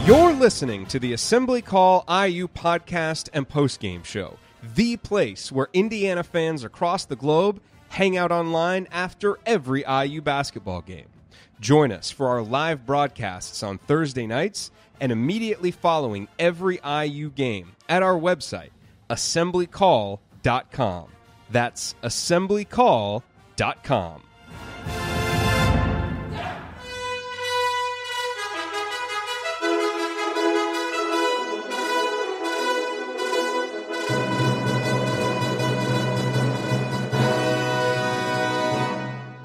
You're listening to the Assembly Call IU podcast and postgame show, the place where Indiana fans across the globe hang out online after every IU basketball game. Join us for our live broadcasts on Thursday nights and immediately following every IU game at our website, assemblycall.com. That's assemblycall.com.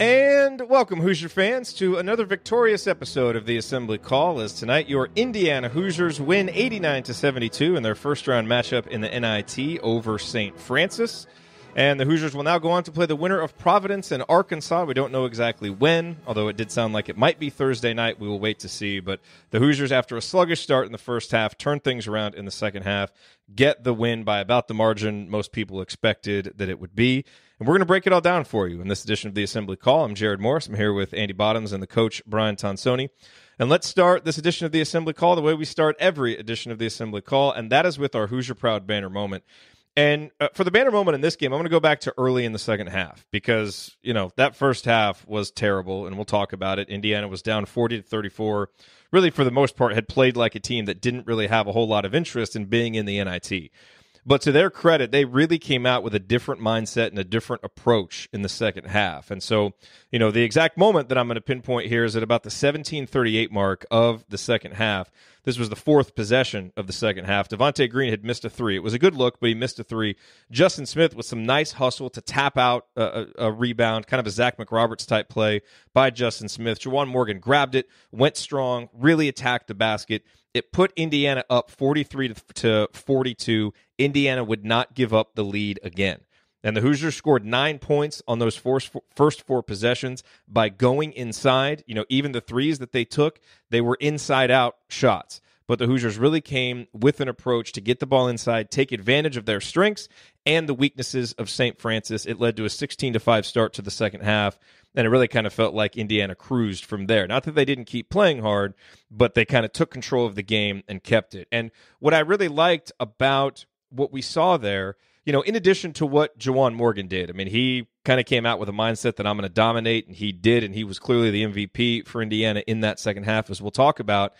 And welcome, Hoosier fans, to another victorious episode of the Assembly Call. As tonight, your Indiana Hoosiers win 89-72 in their first-round matchup in the NIT over St. Francis. And the Hoosiers will now go on to play the winner of Providence and Arkansas. We don't know exactly when, although it did sound like it might be Thursday night. We will wait to see. But the Hoosiers, after a sluggish start in the first half, turn things around in the second half, get the win by about the margin most people expected that it would be. And we're going to break it all down for you in this edition of the Assembly Call. I'm Jerod Morris. I'm here with Andy Bottoms and the coach, Brian Tonsoni. And let's start this edition of the Assembly Call the way we start every edition of the Assembly Call, and that is with our Hoosier Proud banner moment. And for the banner moment in this game, I'm going to go back to early in the second half because, you know, that first half was terrible, and we'll talk about it. Indiana was down 40-34. Really, for the most part, had played like a team that didn't really have a whole lot of interest in being in the NIT. But to their credit, they really came out with a different mindset and a different approach in the second half. And so, you know, the exact moment that I'm going to pinpoint here is at about the 17:38 mark of the second half. This was the fourth possession of the second half. Devontae Green had missed a three. It was a good look, but he missed a three. Justin Smith with some nice hustle to tap out a rebound, kind of a Zach McRoberts type play by Justin Smith. Juwan Morgan grabbed it, went strong, really attacked the basket. It put Indiana up 43-42. Indiana would not give up the lead again. And the Hoosiers scored 9 points on those first four possessions by going inside. You know, even the threes that they took, they were inside-out shots. But the Hoosiers really came with an approach to get the ball inside, take advantage of their strengths and the weaknesses of St. Francis. It led to a 16-5 start to the second half, and it really kind of felt like Indiana cruised from there. Not that they didn't keep playing hard, but they kind of took control of the game and kept it. And what I really liked about what we saw there, you know, in addition to what Juwan Morgan did, I mean, he kind of came out with a mindset that I'm going to dominate, and he did, and he was clearly the MVP for Indiana in that second half, as we'll talk about.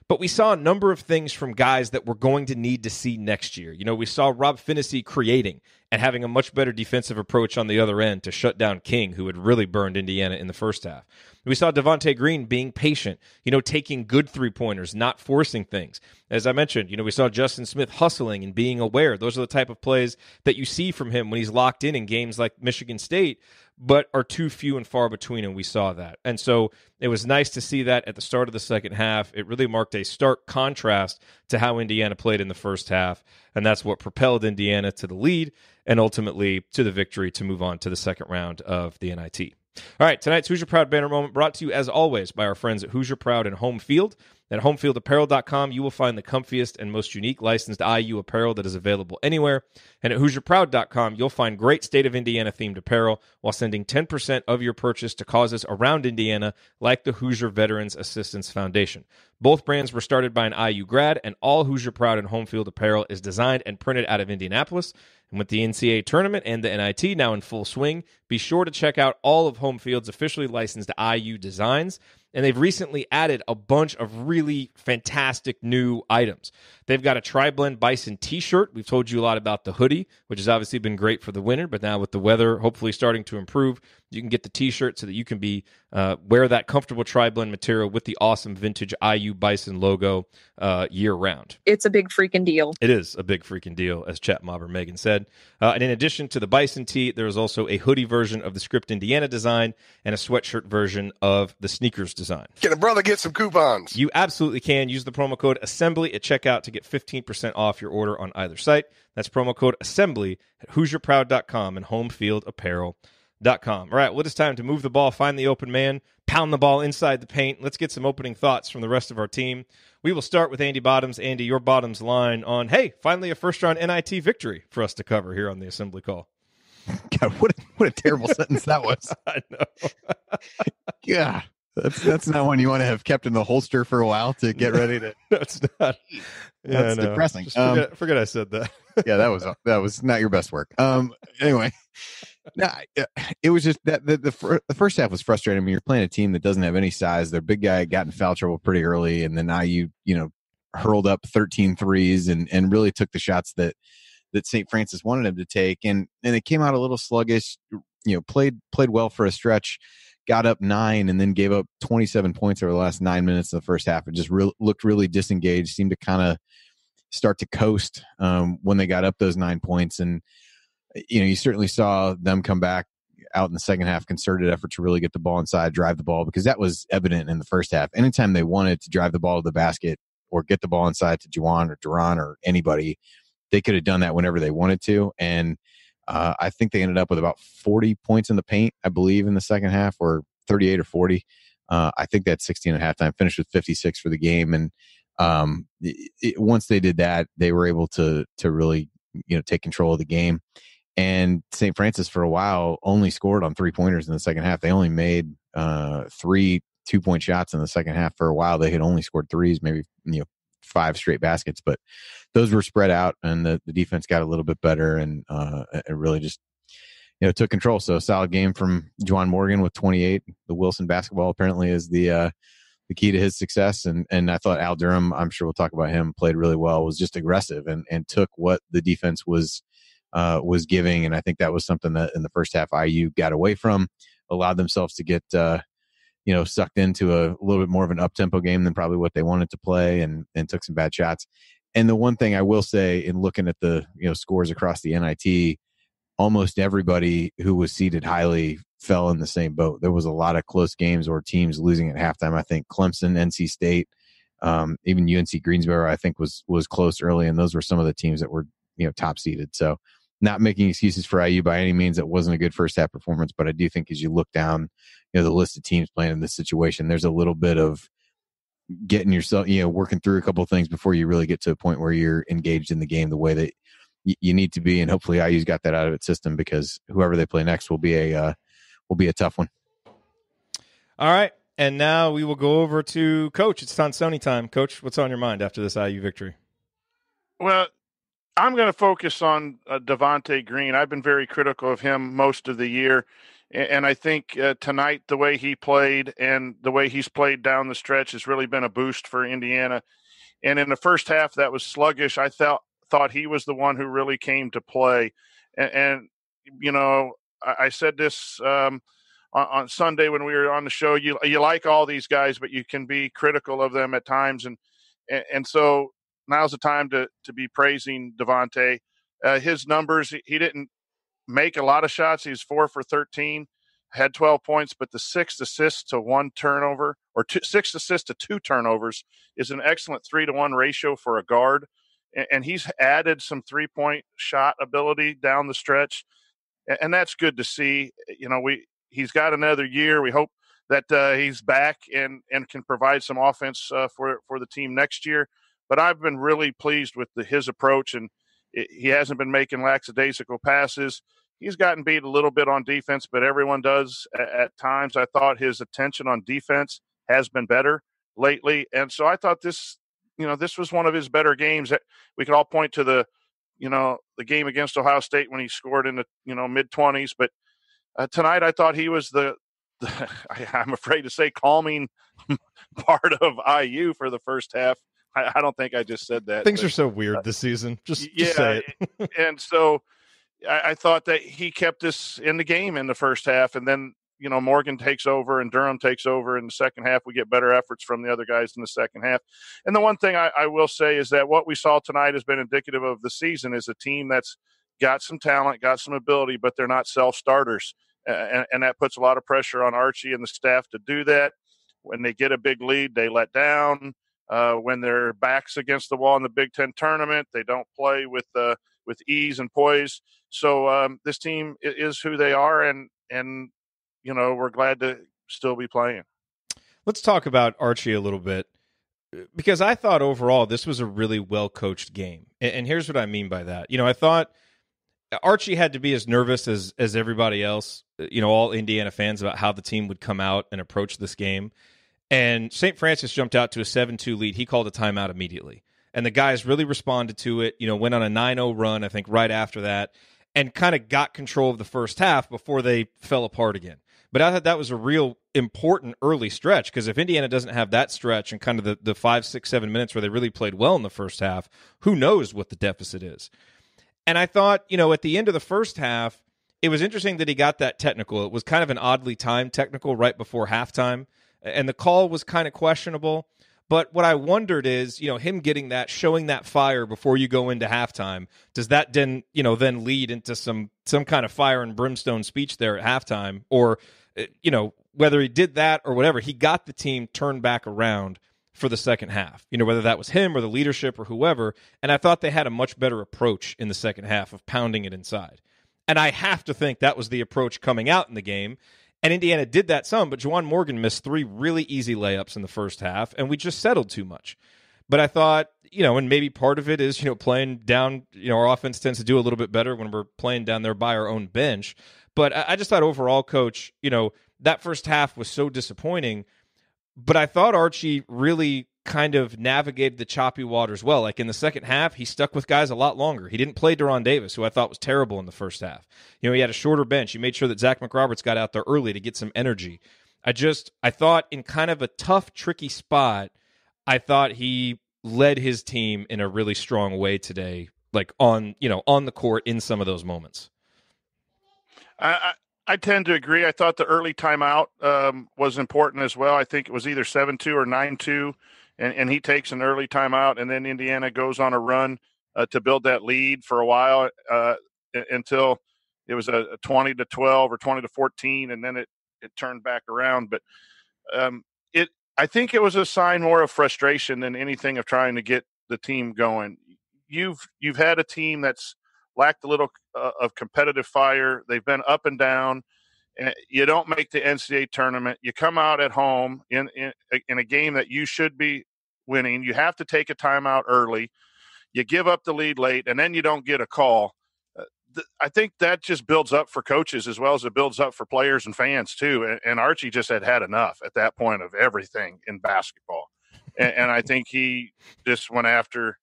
But we saw a number of things from guys that we're going to need to see next year. You know, we saw Rob Finney creating and having a much better defensive approach on the other end to shut down King, who had really burned Indiana in the first half. We saw Devontae Green being patient, you know, taking good three-pointers, not forcing things. As I mentioned, you know, we saw Justin Smith hustling and being aware. Those are the type of plays that you see from him when he's locked in games like Michigan State, but are too few and far between, and we saw that. And so it was nice to see that at the start of the second half. It really marked a stark contrast to how Indiana played in the first half, and that's what propelled Indiana to the lead and ultimately to the victory to move on to the second round of the NIT. All right, tonight's Hoosier Proud banner moment brought to you, as always, by our friends at Hoosier Proud and Home Field. At homefieldapparel.com, you will find the comfiest and most unique licensed IU apparel that is available anywhere. And at HoosierProud.com, you'll find great state of Indiana-themed apparel while sending 10% of your purchase to causes around Indiana, like the Hoosier Veterans Assistance Foundation. Both brands were started by an IU grad, and all Hoosier Proud and Home Field apparel is designed and printed out of Indianapolis. And with the NCAA tournament and the NIT now in full swing, be sure to check out all of Home Field's officially licensed IU designs. And they've recently added a bunch of really fantastic new items. They've got a Tri-Blend Bison t-shirt. We've told you a lot about the hoodie, which has obviously been great for the winter, but now with the weather hopefully starting to improve, you can get the t-shirt so that you can wear that comfortable Tri-Blend material with the awesome vintage IU Bison logo year-round. It's a big freaking deal. It is a big freaking deal, as chat mobber Megan said. And in addition to the Bison tee, there is also a hoodie version of the Script Indiana design and a sweatshirt version of the sneakers design. Can a brother get some coupons? You absolutely can. Use the promo code ASSEMBLY at checkout to get 15% off your order on either site. That's promo code ASSEMBLY at HoosierProud.com and HomeFieldApparel.com. All right, well, it's time to move the ball, find the open man, pound the ball inside the paint. Let's get some opening thoughts from the rest of our team. We will start with Andy Bottoms. Andy, your Bottoms line on, hey, finally a first-round NIT victory for us to cover here on the Assembly Call. God, what a terrible sentence that was. I know. Yeah. That's not one you want to have kept in the holster for a while to get ready to. That's not. That's depressing. Just forget I said that. Yeah, that was not your best work. Anyway, no, it was just that the first half was frustrating. I mean, you're playing a team that doesn't have any size. Their big guy got in foul trouble pretty early, and then IU, hurled up 13 threes and really took the shots that St. Francis wanted him to take, and it came out a little sluggish. Played well for a stretch, got up 9, and then gave up 27 points over the last 9 minutes of the first half. It just looked really disengaged. Seemed to kind of start to coast when they got up those 9 points, and you certainly saw them come back out in the second half, concerted effort to really get the ball inside, drive the ball, because that was evident in the first half. Anytime they wanted to drive the ball to the basket or get the ball inside to Juwan or Durham or anybody, they could have done that whenever they wanted to. And I think they ended up with about 40 points in the paint, I believe, in the second half, or 38 or 40. I think that's 16 at halftime, finished with 56 for the game. And once they did that, they were able to really, take control of the game. And St. Francis for a while only scored on 3-pointers in the second half. They only made 3 2-point shots in the second half. For a while, they had only scored threes, maybe 5 straight baskets, but those were spread out, and the defense got a little bit better, and it really just took control. So solid game from Juwan Morgan with 28. The Wilson basketball apparently is the key to his success, and I thought Al Durham, I'm sure we'll talk about him, played really well, was just aggressive and took what the defense was giving, and I think that was something that in the first half IU got away from, allowed themselves to get sucked into a little bit more of an up-tempo game than probably what they wanted to play, and took some bad shots. And the one thing I will say in looking at the scores across the NIT, almost everybody who was seeded highly fell in the same boat. There was a lot of close games or teams losing at halftime. I think Clemson, NC State, even UNC Greensboro, I think was close early, and those were some of the teams that were top seeded. So not making excuses for IU by any means. It wasn't a good first half performance, but I do think as you look down the list of teams playing in this situation, there's a little bit of getting yourself, working through a couple of things before you really get to a point where you're engaged in the game the way that you need to be. And hopefully IU's got that out of its system, because whoever they play next will be a tough one. All right. And now we will go over to Coach. It's Tonsoni time. Coach, what's on your mind after this IU victory? Well, I'm going to focus on Devontae Green. I've been very critical of him most of the year. And I think tonight, the way he played and the way he's played down the stretch has really been a boost for Indiana. And in the first half, that was sluggish. I thought he was the one who really came to play. And I said this on Sunday when we were on the show. You like all these guys, but you can be critical of them at times. And so now's the time to be praising Devontae. His numbers, he didn't make a lot of shots. He was 4 for 13, had 12 points, but the 6 assists to 1 turnover, or 6 assists to 2 turnovers, is an excellent 3-to-1 ratio for a guard. And he's added some 3-point shot ability down the stretch, and that's good to see. He's got another year. We hope that he's back and can provide some offense for the team next year. But I've been really pleased with his approach, and he hasn't been making lackadaisical passes. He's gotten beat a little bit on defense, but everyone does at times. I thought his attention on defense has been better lately. And so I thought this was one of his better games. We could all point to the game against Ohio State when he scored in the mid-20s. But tonight I thought he was I'm afraid to say, calming part of IU for the first half. I don't think I just said that. Things are so weird this season. Just say it. And so I thought that he kept us in the game in the first half, and then Morgan takes over and Durham takes over in the second half. We get better efforts from the other guys in the second half. And the one thing I will say is that what we saw tonight has been indicative of the season, is a team that's got some talent, got some ability, but they're not self-starters. And that puts a lot of pressure on Archie and the staff to do that. When they get a big lead, they let down. When their backs against the wall in the Big Ten tournament, they don't play with ease and poise. So this team is who they are, and we're glad to still be playing. Let's talk about Archie a little bit, because I thought overall this was a really well-coached game. And here's what I mean by that. I thought Archie had to be as nervous as everybody else all Indiana fans about how the team would come out and approach this game. And St. Francis jumped out to a 7-2 lead. He called a timeout immediately. And the guys really responded to it, went on a 9-0 run, I think, right after that, and kind of got control of the first half before they fell apart again. But I thought that was a real important early stretch, because if Indiana doesn't have that stretch and kind of the 5, 6, 7 minutes where they really played well in the first half, who knows what the deficit is. And I thought, at the end of the first half, it was interesting that he got that technical. It was kind of an oddly timed technical right before halftime, and the call was kind of questionable. But what I wondered is, him getting that, showing that fire before you go into halftime, does that then lead into some kind of fire and brimstone speech there at halftime? Or, whether he did that or whatever, he got the team turned back around for the second half, whether that was him or the leadership or whoever. And I thought they had a much better approach in the second half of pounding it inside. And I have to think that was the approach coming out in the game. And Indiana did that some, but Juwan Morgan missed 3 really easy layups in the first half, and we just settled too much. But I thought, and maybe part of it is, playing down, our offense tends to do a little bit better when we're playing down there by our own bench. But I just thought overall, Coach, that first half was so disappointing. But I thought Archie really kind of navigated the choppy waters well. Like in the second half, he stuck with guys a lot longer. He didn't play Duran Davis, who I thought was terrible in the first half. He had a shorter bench. He made sure that Zach McRoberts got out there early to get some energy. I thought in kind of a tough, tricky spot, I thought he led his team in a really strong way today, like on the court in some of those moments. I tend to agree. I thought the early timeout was important as well. I think it was either 7-2 or 9-2, and he takes an early timeout, and then Indiana goes on a run to build that lead for a while until it was a 20-12 or 20-14, and then it turned back around. But I think it was a sign more of frustration than anything of trying to get the team going. You've had a team that's lacked a little of competitive fire. They've been up and down. And you don't make the NCAA tournament. You come out at home in a game that you should be winning. You have to take a timeout early. You give up the lead late, and then you don't get a call. I think that just builds up for coaches as well as it builds up for players and fans too. And Archie just had enough at that point of everything in basketball. And I think he just went after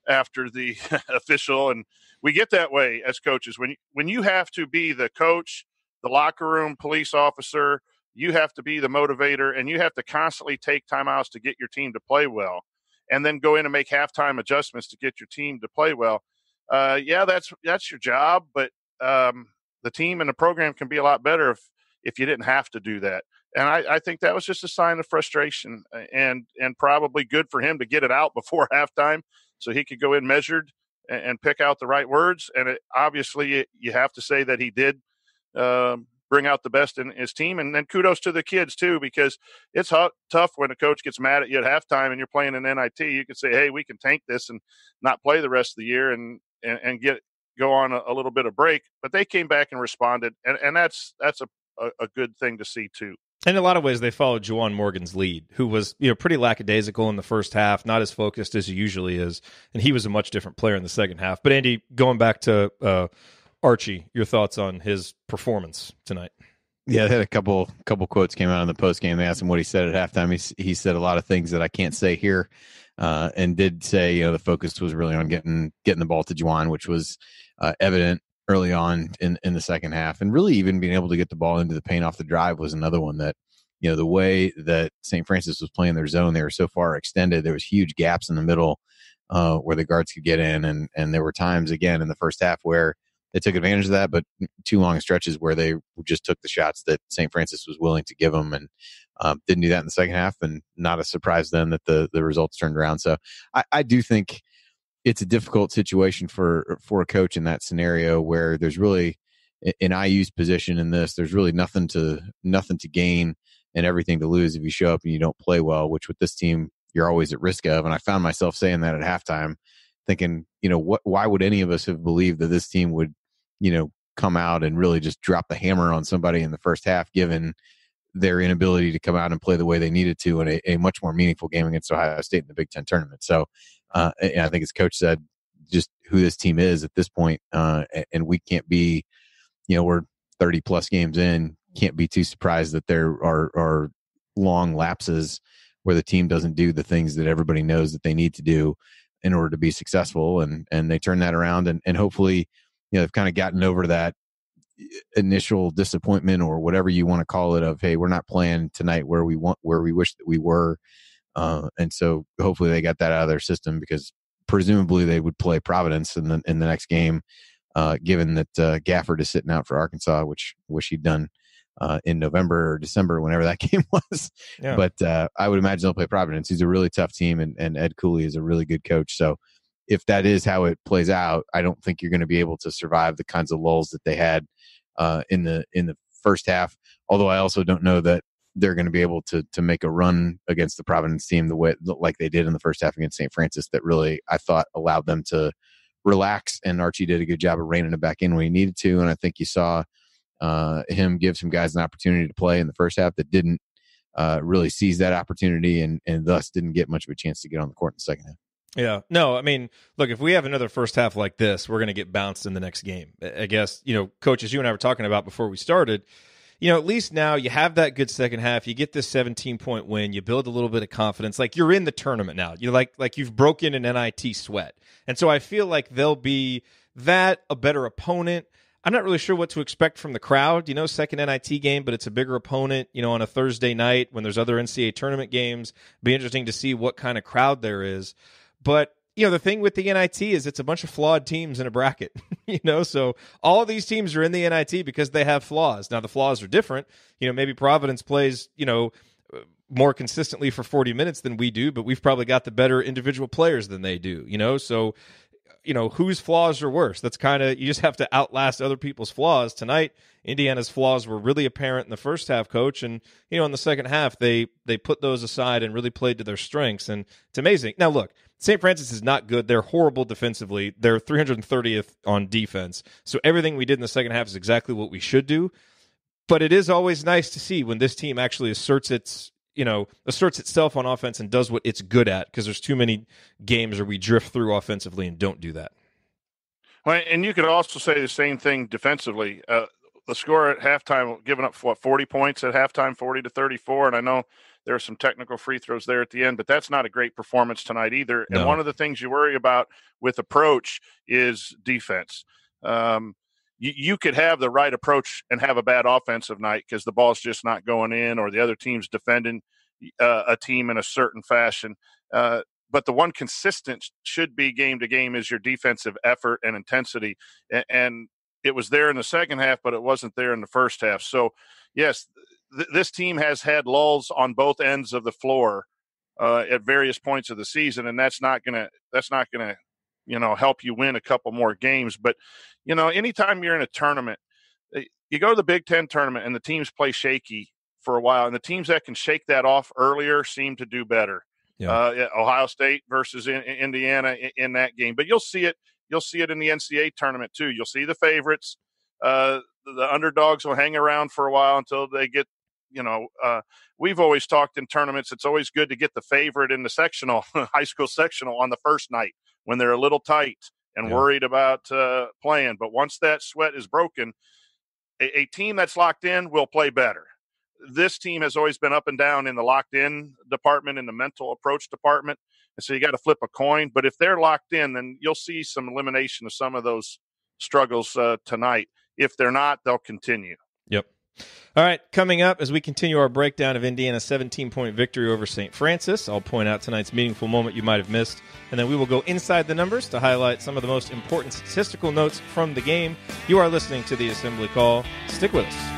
the official. And we get that way as coaches. When you have to be the coach, the locker room police officer, you have to be the motivator, and you have to constantly take timeouts to get your team to play well, and then go in and make halftime adjustments to get your team to play well. That's your job, but the team and the program can be a lot better if you didn't have to do that. And I think that was just a sign of frustration, and probably good for him to get it out before halftime so he could go in measured and pick out the right words. And obviously you have to say that he did bring out the best in his team. And then kudos to the kids too, because it's tough when a coach gets mad at you at halftime and you're playing an NIT. You can say, hey, we can tank this and not play the rest of the year and go on a little bit of break. But they came back and responded, and that's a good thing to see too. In a lot of ways, they followed Juwan Morgan's lead, who was pretty lackadaisical in the first half, not as focused as he usually is, and he was a much different player in the second half. But Andy, going back to Archie, your thoughts on his performance tonight? Yeah, they had a couple quotes came out in the postgame. They asked him what he said at halftime. He said a lot of things that I can't say here, and did say the focus was really on getting the ball to Juwan, which was evident early on in the second half, and really even being able to get the ball into the paint off the drive was another one that the way that St. Francis was playing their zone, they were so far extended. There was huge gaps in the middle where the guards could get in, and there were times again in the first half where they took advantage of that, but too long stretches where they just took the shots that St. Francis was willing to give them, and didn't do that in the second half. And not a surprise then that the results turned around. So I do think it's a difficult situation for a coach in that scenario where there's really, in IU's position in this, there's really nothing to gain and everything to lose if you show up and you don't play well, which with this team you're always at risk of. And I found myself saying that at halftime, thinking, why would any of us have believed that this team would come out and really just drop the hammer on somebody in the first half, given their inability to come out and play the way they needed to in a much more meaningful game against Ohio State in the Big Ten tournament. So and I think as coach said, just who this team is at this point, and we can't be, we're 30 plus games in, can't be too surprised that there are long lapses where the team doesn't do the things that everybody knows that they need to do in order to be successful. And they turn that around, and hopefully, they've kind of gotten over that initial disappointment or whatever you want to call it of, hey, we're not playing tonight where we wish that we were. And so hopefully they got that out of their system, because presumably they would play Providence in the next game, given that Gafford is sitting out for Arkansas, which wish he'd done in November or December, whenever that game was. Yeah. But I would imagine they'll play Providence. He's a really tough team, and Ed Cooley is a really good coach. So if that is how it plays out, I don't think you're going to be able to survive the kinds of lulls that they had in the first half. Although I also don't know that they're going to be able to make a run against the Providence team the way like they did in the first half against St. Francis, that really, I thought, allowed them to relax, and Archie did a good job of reining it back in when he needed to. And I think you saw him give some guys an opportunity to play in the first half that didn't really seize that opportunity, and thus didn't get much of a chance to get on the court in the second half. Yeah. No, I mean, look, if we have another first half like this, we're going to get bounced in the next game. I guess, coaches, you and I were talking about before we started, at least now you have that good second half. You get this 17-point win. You build a little bit of confidence. Like, you're in the tournament now. You're like you've broken an NIT sweat. And so I feel like they'll be a better opponent. I'm not really sure what to expect from the crowd, second NIT game, but it's a bigger opponent, on a Thursday night when there's other NCAA tournament games. Be interesting to see what kind of crowd there is. But, the thing with the NIT is it's a bunch of flawed teams in a bracket, so all of these teams are in the NIT because they have flaws. Now, the flaws are different. Maybe Providence plays, more consistently for 40 minutes than we do, but we've probably got the better individual players than they do, so, whose flaws are worse? That's you just have to outlast other people's flaws. Tonight, Indiana's flaws were really apparent in the first half, Coach, and, in the second half, they put those aside and really played to their strengths, and it's amazing. Now, look, St. Francis is not good. They're horrible defensively. They're 330th on defense. So everything we did in the second half is exactly what we should do. But it is always nice to see when this team actually asserts itself on offense and does what it's good at, because there's too many games where we drift through offensively and don't do that. Well, and you could also say the same thing defensively. The score at halftime, giving up 40 points at halftime, 40-34, and I know there are some technical free throws there at the end, but that's not a great performance tonight either. No. And one of the things you worry about with approach is defense. You could have the right approach and have a bad offensive night because the ball's just not going in, or the other team's defending a team in a certain fashion. But the one consistent should be game to game is your defensive effort and intensity. And it was there in the second half, but it wasn't there in the first half. So, yes, this team has had lulls on both ends of the floor at various points of the season, and that's not gonna help you win a couple more games. But anytime you're in a tournament, you go to the Big Ten tournament and the teams play shaky for a while, and the teams that can shake that off earlier seem to do better. Yeah. Ohio State versus Indiana in that game, but you'll see it in the NCAA tournament too. You'll see the favorites. The underdogs will hang around for a while until they get. We've always talked in tournaments, it's always good to get the favorite in the sectional, high school sectional, on the first night when they're a little tight and worried about playing. But once that sweat is broken, a team that's locked in will play better. This team has always been up and down in the locked in department, in the mental approach department. And so you got to flip a coin. But if they're locked in, then you'll see some elimination of some of those struggles tonight. If they're not, they'll continue. Yep. All right, coming up as we continue our breakdown of Indiana's 17-point victory over St. Francis, I'll point out tonight's meaningful moment you might have missed, and then we will go inside the numbers to highlight some of the most important statistical notes from the game. You are listening to the Assembly Call. Stick with us.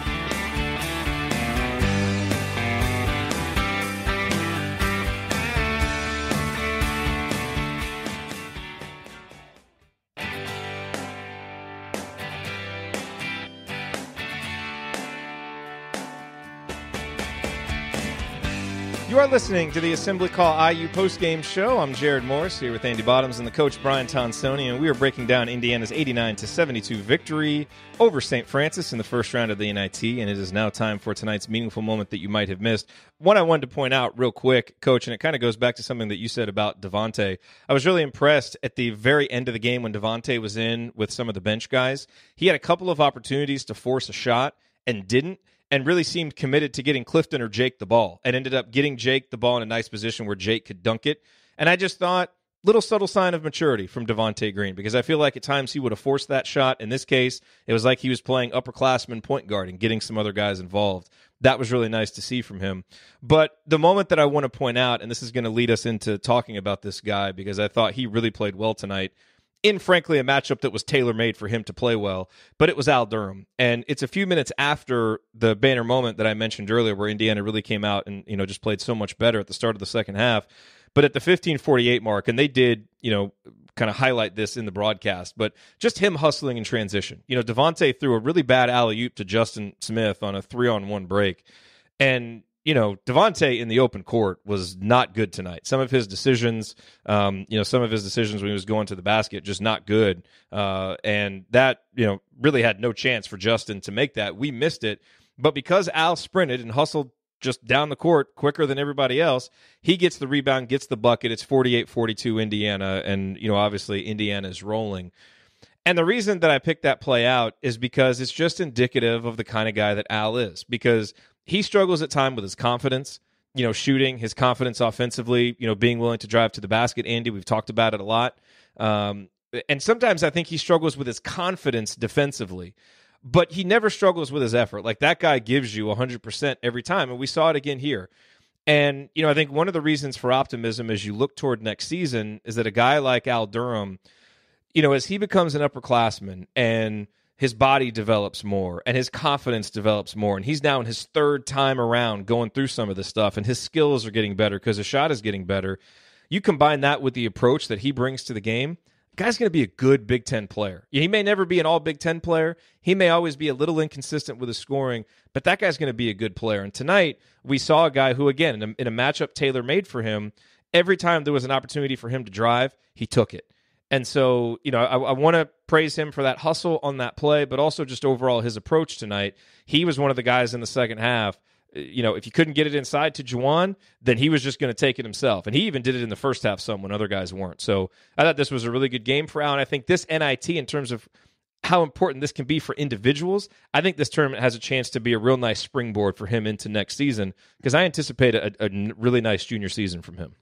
You are listening to the Assembly Call IU postgame show. I'm Jerod Morris here with Andy Bottoms and the coach Brian Tonsoni, and we are breaking down Indiana's 89-72 victory over St. Francis in the first round of the NIT, and it is now time for tonight's meaningful moment that you might have missed. One I wanted to point out real quick, Coach, and it kind of goes back to something that you said about Devontae. I was really impressed at the very end of the game when Devontae was in with some of the bench guys. He had a couple of opportunities to force a shot and didn't, and really seemed committed to getting Clifton or Jake the ball, and ended up getting Jake the ball in a nice position where Jake could dunk it. And I just thought, little subtle sign of maturity from Devontae Green, because I feel like at times he would have forced that shot. In this case, it was like he was playing upperclassman point guard and getting some other guys involved. That was really nice to see from him. But the moment that I want to point out, and this is going to lead us into talking about this guy, because I thought he really played well tonight, in, frankly, a matchup that was tailor-made for him to play well, but it was Al Durham. And it's a few minutes after the banner moment that I mentioned earlier where Indiana really came out and, just played so much better at the start of the second half. But at the 15:48 mark, and they did, kind of highlight this in the broadcast, but just him hustling in transition. Devontae threw a really bad alley-oop to Justin Smith on a 3-on-1 break. And Devontae in the open court was not good tonight. Some of his decisions, when he was going to the basket, just not good. And that, really had no chance for Justin to make that. We missed it. But because Al sprinted and hustled just down the court quicker than everybody else, he gets the rebound, gets the bucket. It's 48-42 Indiana. And, obviously Indiana is rolling. And the reason that I picked that play out is because it's just indicative of the kind of guy that Al is. Because he struggles at times with his confidence, shooting, his confidence offensively, being willing to drive to the basket. Andy, we've talked about it a lot. And sometimes I think he struggles with his confidence defensively, but he never struggles with his effort. Like, that guy gives you 100% every time, and we saw it again here. And, I think one of the reasons for optimism as you look toward next season is that a guy like Al Durham, as he becomes an upperclassman and his body develops more and his confidence develops more, and he's now in his third time around going through some of this stuff, and his skills are getting better because his shot is getting better. You combine that with the approach that he brings to the game, the guy's going to be a good Big Ten player. He may never be an all Big Ten player. He may always be a little inconsistent with his scoring, but that guy's going to be a good player. And tonight, we saw a guy who, again, in a matchup tailor-made for him, every time there was an opportunity for him to drive, he took it. And so, I want to praise him for that hustle on that play, but also just overall his approach tonight. He was one of the guys in the second half. If you couldn't get it inside to Juwan, then he was just going to take it himself. And he even did it in the first half some when other guys weren't. So I thought this was a really good game for Al. And I think this NIT, in terms of how important this can be for individuals, I think this tournament has a chance to be a real nice springboard for him into next season, because I anticipate a really nice junior season from him.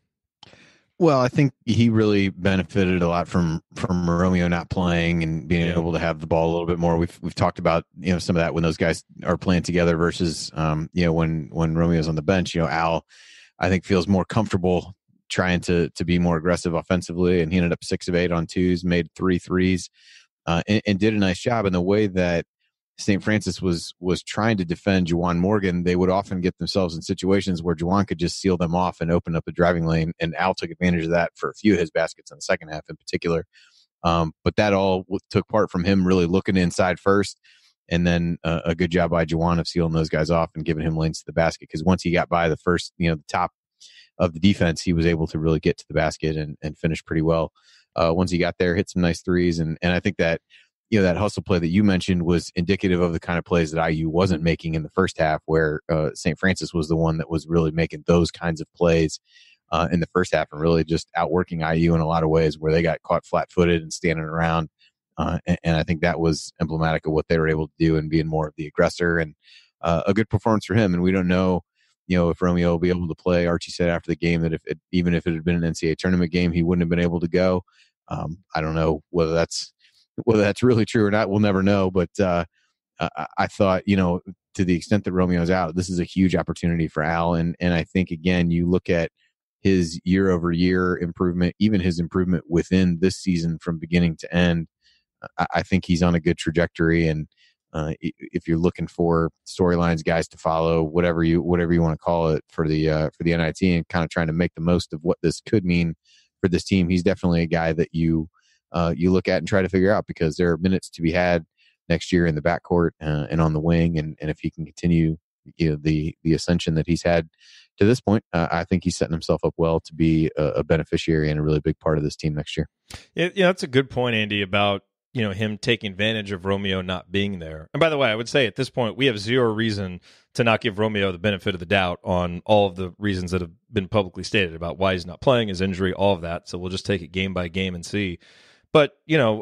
Well, I think he really benefited a lot from Romeo not playing and being able to have the ball a little bit more. We've talked about some of that when those guys are playing together versus when Romeo's on the bench. Al, I think, feels more comfortable trying to be more aggressive offensively, and he ended up 6 of 8 on twos, made 3 threes, and did a nice job. In the way that St. Francis was trying to defend Juwan Morgan, they would often get themselves in situations where Juwan could just seal them off and open up a driving lane, and Al took advantage of that for a few of his baskets in the second half in particular. But that all took part from him really looking inside first, and then a good job by Juwan of sealing those guys off and giving him lanes to the basket, because once he got by the first, the top of the defense, he was able to really get to the basket and finish pretty well. Once he got there, hit some nice threes, and I think that that hustle play that you mentioned was indicative of the kind of plays that IU wasn't making in the first half, where St. Francis was the one that was really making those kinds of plays in the first half and really just outworking IU in a lot of ways, where they got caught flat-footed and standing around. And I think that was emblematic of what they were able to do and being more of the aggressor, and a good performance for him. And we don't know, if Romeo will be able to play. Archie said after the game that even if it had been an NCAA tournament game, he wouldn't have been able to go. I don't know whether that's really true or not. We'll never know. But I thought, to the extent that Romeo's out, this is a huge opportunity for Al. And I think, again, you look at his year-over-year improvement, even his improvement within this season from beginning to end, I think he's on a good trajectory. And if you're looking for storylines, guys to follow, whatever you want to call it for the NIT, and kind of trying to make the most of what this could mean for this team, he's definitely a guy that you look at and try to figure out, because there are minutes to be had next year in the backcourt and on the wing. And if he can continue the ascension that he's had to this point, I think he's setting himself up well to be a beneficiary and a really big part of this team next year. Yeah, that's a good point, Andy, about him taking advantage of Romeo not being there. And by the way, I would say at this point, we have zero reason to not give Romeo the benefit of the doubt on all of the reasons that have been publicly stated about why he's not playing, his injury, all of that. So we'll just take it game by game and see. But,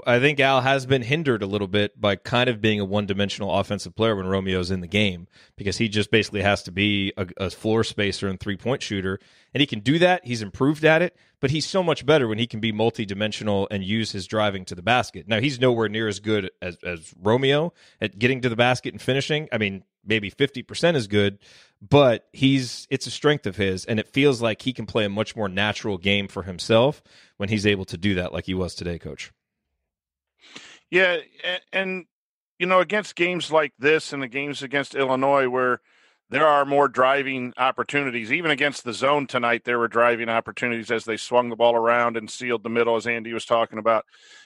I think Al has been hindered a little bit by kind of being a one-dimensional offensive player when Romeo's in the game, because he just basically has to be a floor spacer and three-point shooter. And he can do that. He's improved at it. But he's so much better when he can be multi-dimensional and use his driving to the basket. Now, he's nowhere near as good as Romeo at getting to the basket and finishing. I mean, maybe 50% as good, but it's a strength of his, and it feels like he can play a much more natural game for himself when he's able to do that like he was today, Coach. Yeah, and against games like this and the games against Illinois where there are more driving opportunities, even against the zone tonight, there were driving opportunities as they swung the ball around and sealed the middle, as Andy was talking about.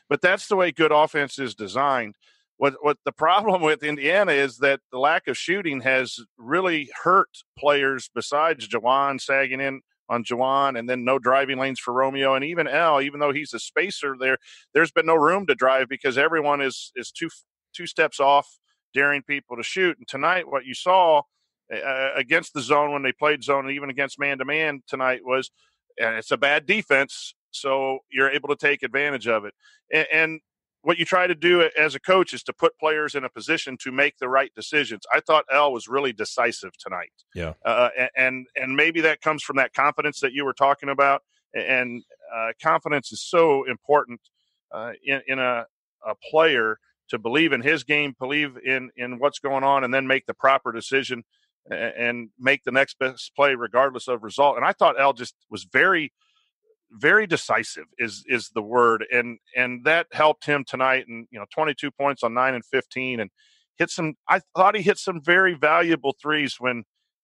But that's the way good offense is designed. What the problem with Indiana is that the lack of shooting has really hurt players besides Juwan, sagging in on Juwan, and then no driving lanes for Romeo, and even Al, even though he's a spacer there's been no room to drive because everyone is two steps off, daring people to shoot. And tonight what you saw against the zone, when they played zone, and even against man-to-man tonight, was it's a bad defense, so you're able to take advantage of it. And what you try to do as a coach is to put players in a position to make the right decisions. I thought L was really decisive tonight. Yeah. And maybe that comes from that confidence that you were talking about. And confidence is so important in a player to believe in his game, believe in what's going on, and then make the proper decision and make the next best play regardless of result. And I thought L just was very, very decisive is the word. And that helped him tonight. And, 22 points on 9 and 15, and I thought he hit some very valuable threes when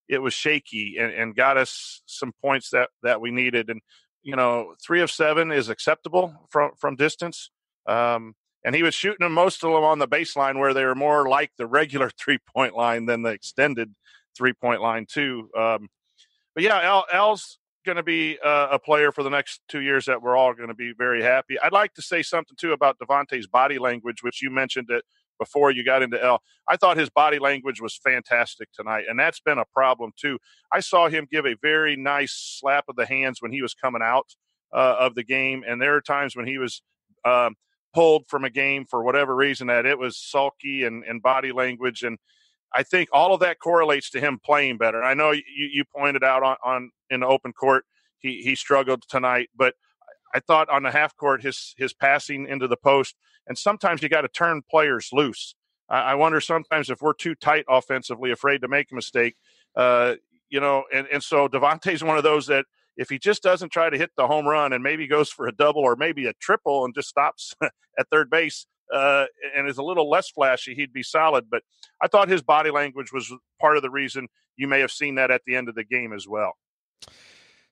it was shaky, and got us some points that we needed. And, 3 of 7 is acceptable from distance. And he was shooting them, most of them on the baseline, where they were more like the regular 3-point line than the extended 3-point line too. But yeah, Al's going to be a player for the next 2 years that we're all going to be very happy. I'd like to say something too about Devontae's body language, which you mentioned it before you got into L. I thought his body language was fantastic tonight, and that's been a problem too. I saw him give a very nice slap of the hands when he was coming out of the game, and there are times when he was pulled from a game for whatever reason that it was sulky and body language. And I think all of that correlates to him playing better. I know you pointed out on in the open court he struggled tonight, but I thought on the half court his passing into the post, and sometimes you got to turn players loose. I wonder sometimes if we're too tight offensively, afraid to make a mistake, and so Devontae's one of those that if he just doesn't try to hit the home run and maybe goes for a double or maybe a triple and just stops at third base and is a little less flashy, he'd be solid. But I thought his body language was part of the reason you may have seen that at the end of the game as well.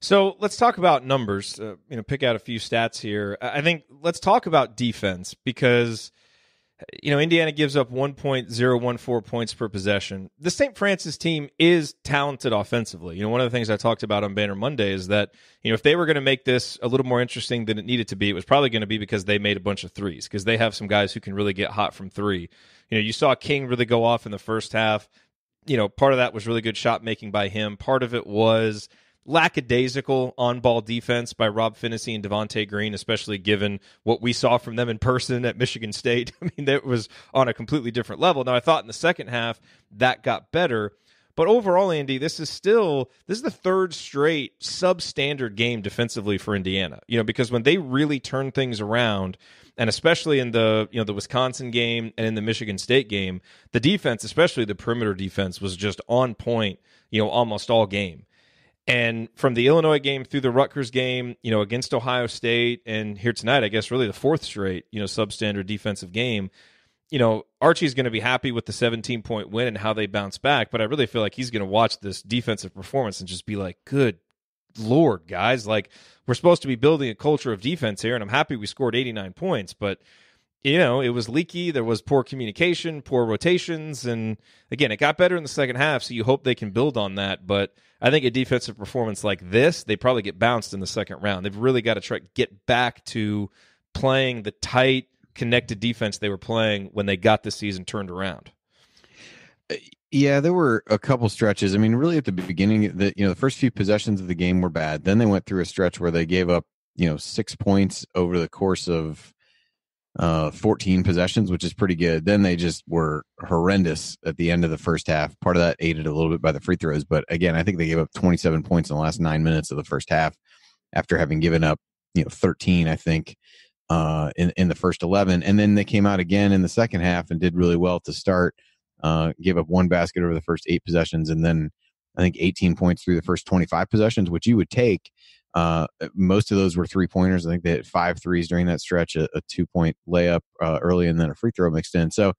So let's talk about numbers, pick out a few stats here. I think let's talk about defense because, Indiana gives up 1.014 points per possession. The St. Francis team is talented offensively. One of the things I talked about on Banner Monday is that, if they were going to make this a little more interesting than it needed to be, it was probably going to be because they made a bunch of threes, because they have some guys who can really get hot from three. You saw King really go off in the first half. Part of that was really good shot making by him. Part of it was lackadaisical on-ball defense by Rob Finney and Devontae Green, especially given what we saw from them in person at Michigan State. I mean, that was on a completely different level. Now, I thought in the second half that got better. But overall, Andy, this is the third straight substandard game defensively for Indiana. Because when they really turn things around, and especially in the Wisconsin game and in the Michigan State game, the defense, especially the perimeter defense, was just on point, almost all game. And from the Illinois game through the Rutgers game, against Ohio State, and here tonight, I guess really the fourth straight, substandard defensive game, Archie's going to be happy with the 17-point win and how they bounce back, but I really feel like he's going to watch this defensive performance and just be like, good Lord, guys, like we're supposed to be building a culture of defense here, and I'm happy we scored 89 points, but it was leaky. There was poor communication, poor rotations. And again, it got better in the second half, so you hope they can build on that. But I think a defensive performance like this, they probably get bounced in the second round. They've really got to try to get back to playing the tight, connected defense they were playing when they got the season turned around. Yeah, there were a couple stretches. I mean, really at the beginning, the first few possessions of the game were bad. Then they went through a stretch where they gave up, 6 points over the course of 14 possessions, which is pretty good. Then they just were horrendous at the end of the first half. Part of that aided a little bit by the free throws. But again, I think they gave up 27 points in the last 9 minutes of the first half after having given up, 13, I think, in the first 11. And then they came out again in the second half and did really well to start. Gave up 1 basket over the first 8 possessions, and then I think 18 points through the first 25 possessions, which you would take. Most of those were 3-pointers. I think they hit 5 threes during that stretch, a 2-point layup early, and then a free throw mixed in. So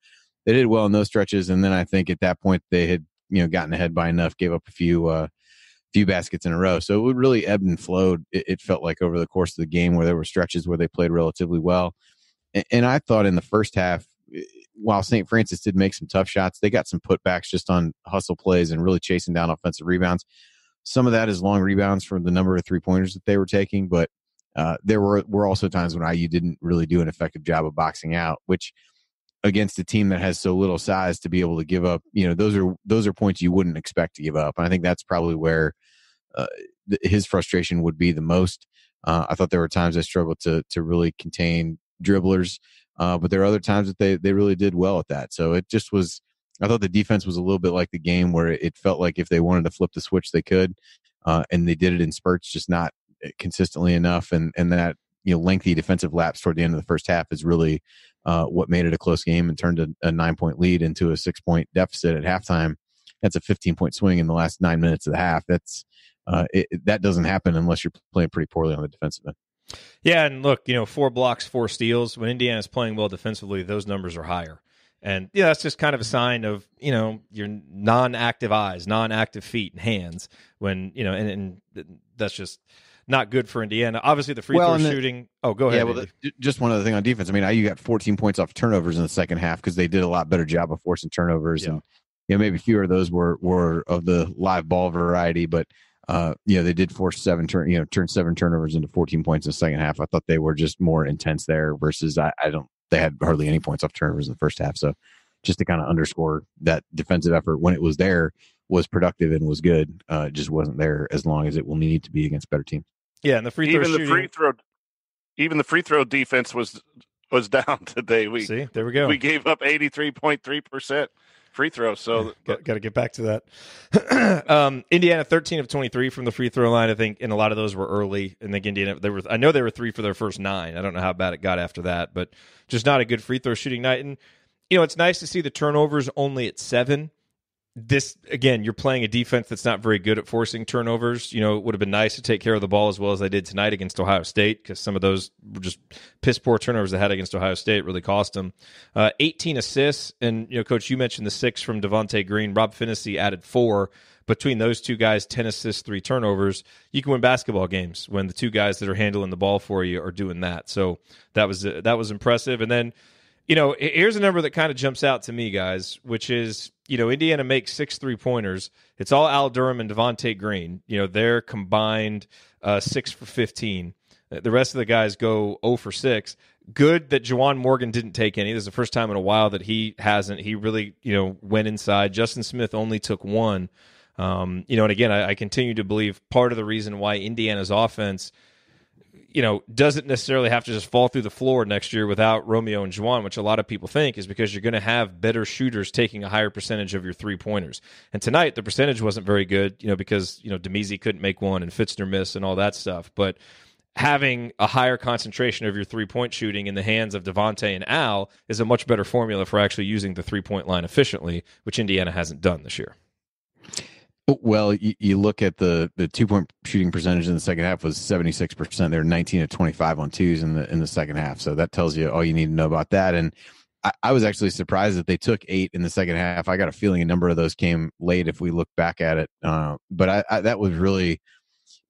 they did well in those stretches. And then I think at that point they had gotten ahead by enough, gave up a few baskets in a row. So it would really ebbed and flowed. It felt like over the course of the game where there were stretches where they played relatively well. And I thought in the first half, while St. Francis did make some tough shots, they got some putbacks just on hustle plays and really chasing down offensive rebounds. Some of that is long rebounds from the number of 3-pointers that they were taking, but there were also times when IU didn't really do an effective job of boxing out, which against a team that has so little size to be able to give up, those are points you wouldn't expect to give up. And I think that's probably where his frustration would be the most. I thought there were times they struggled to really contain dribblers. But there are other times that they really did well at that. So it just was, I thought the defense was a little bit like the game where it felt like if they wanted to flip the switch, they could. And they did it in spurts, just not consistently enough. And that, lengthy defensive lapse toward the end of the first half is really what made it a close game and turned a 9-point lead into a 6-point deficit at halftime. That's a 15-point swing in the last 9 minutes of the half. That doesn't happen unless you're playing pretty poorly on the defensive end. Yeah, and look, 4 blocks, 4 steals. When Indiana's playing well defensively, those numbers are higher. And that's just kind of a sign of, your non-active eyes, non-active feet and hands when, and that's just not good for Indiana. Obviously, the free throw shooting. Oh, go ahead. Yeah, well, just one other thing on defense. I mean, you got 14 points off turnovers in the second half because they did a lot better job of forcing turnovers. Yeah. And, maybe fewer of those were of the live ball variety, but they did force turn 7 turnovers into 14 points in the second half. I thought they were just more intense there versus they had hardly any points off turnovers in the first half. So just to kind of underscore that defensive effort when it was there was productive and was good. It just wasn't there as long as it will need to be against better teams. Yeah. And the free throw even the free throw defense was down today. See, there we go. We gave up 83.3%. free throw. So got to get back to that. Indiana 13 of 23 from the free throw line, I think, and a lot of those were early. I think Indiana I know they were 3 for their first 9. I don't know how bad it got after that, but just not a good free throw shooting night. And it's nice to see the turnovers only at 7. This again, you're playing a defense that's not very good at forcing turnovers. It would have been nice to take care of the ball as well as they did tonight against Ohio State, because some of those were just piss poor turnovers they had against Ohio State really cost them. 18 assists, and Coach, you mentioned the 6 from Devontae Green. Rob Finney added 4. Between those two guys, 10 assists, 3 turnovers. You can win basketball games when the two guys that are handling the ball for you are doing that. So that was impressive. And then, here's a number that kind of jumps out to me, guys, which is, Indiana makes 6 3-pointers. It's all Al Durham and Devontae Green. They're combined 6 for 15. The rest of the guys go 0 for 6. Good that Juwan Morgan didn't take any. This is the first time in a while that he hasn't. He really, went inside. Justin Smith only took 1. And again, I continue to believe part of the reason why Indiana's offense doesn't necessarily have to just fall through the floor next year without Romeo and Juwan, which a lot of people think is because you're going to have better shooters taking a higher percentage of your 3-pointers. And tonight, the percentage wasn't very good, because, Demezi couldn't make one and Fitzner missed and all that stuff. But having a higher concentration of your 3-point shooting in the hands of Devontae and Al is a much better formula for actually using the 3-point line efficiently, which Indiana hasn't done this year. Well, you look at the 2-point shooting percentage in the second half was 76%. They're 19 of 25 on 2s in the second half. So that tells you all you need to know about that. And I was actually surprised that they took 8 in the second half. I got a feeling a number of those came late if we look back at it. But that was really,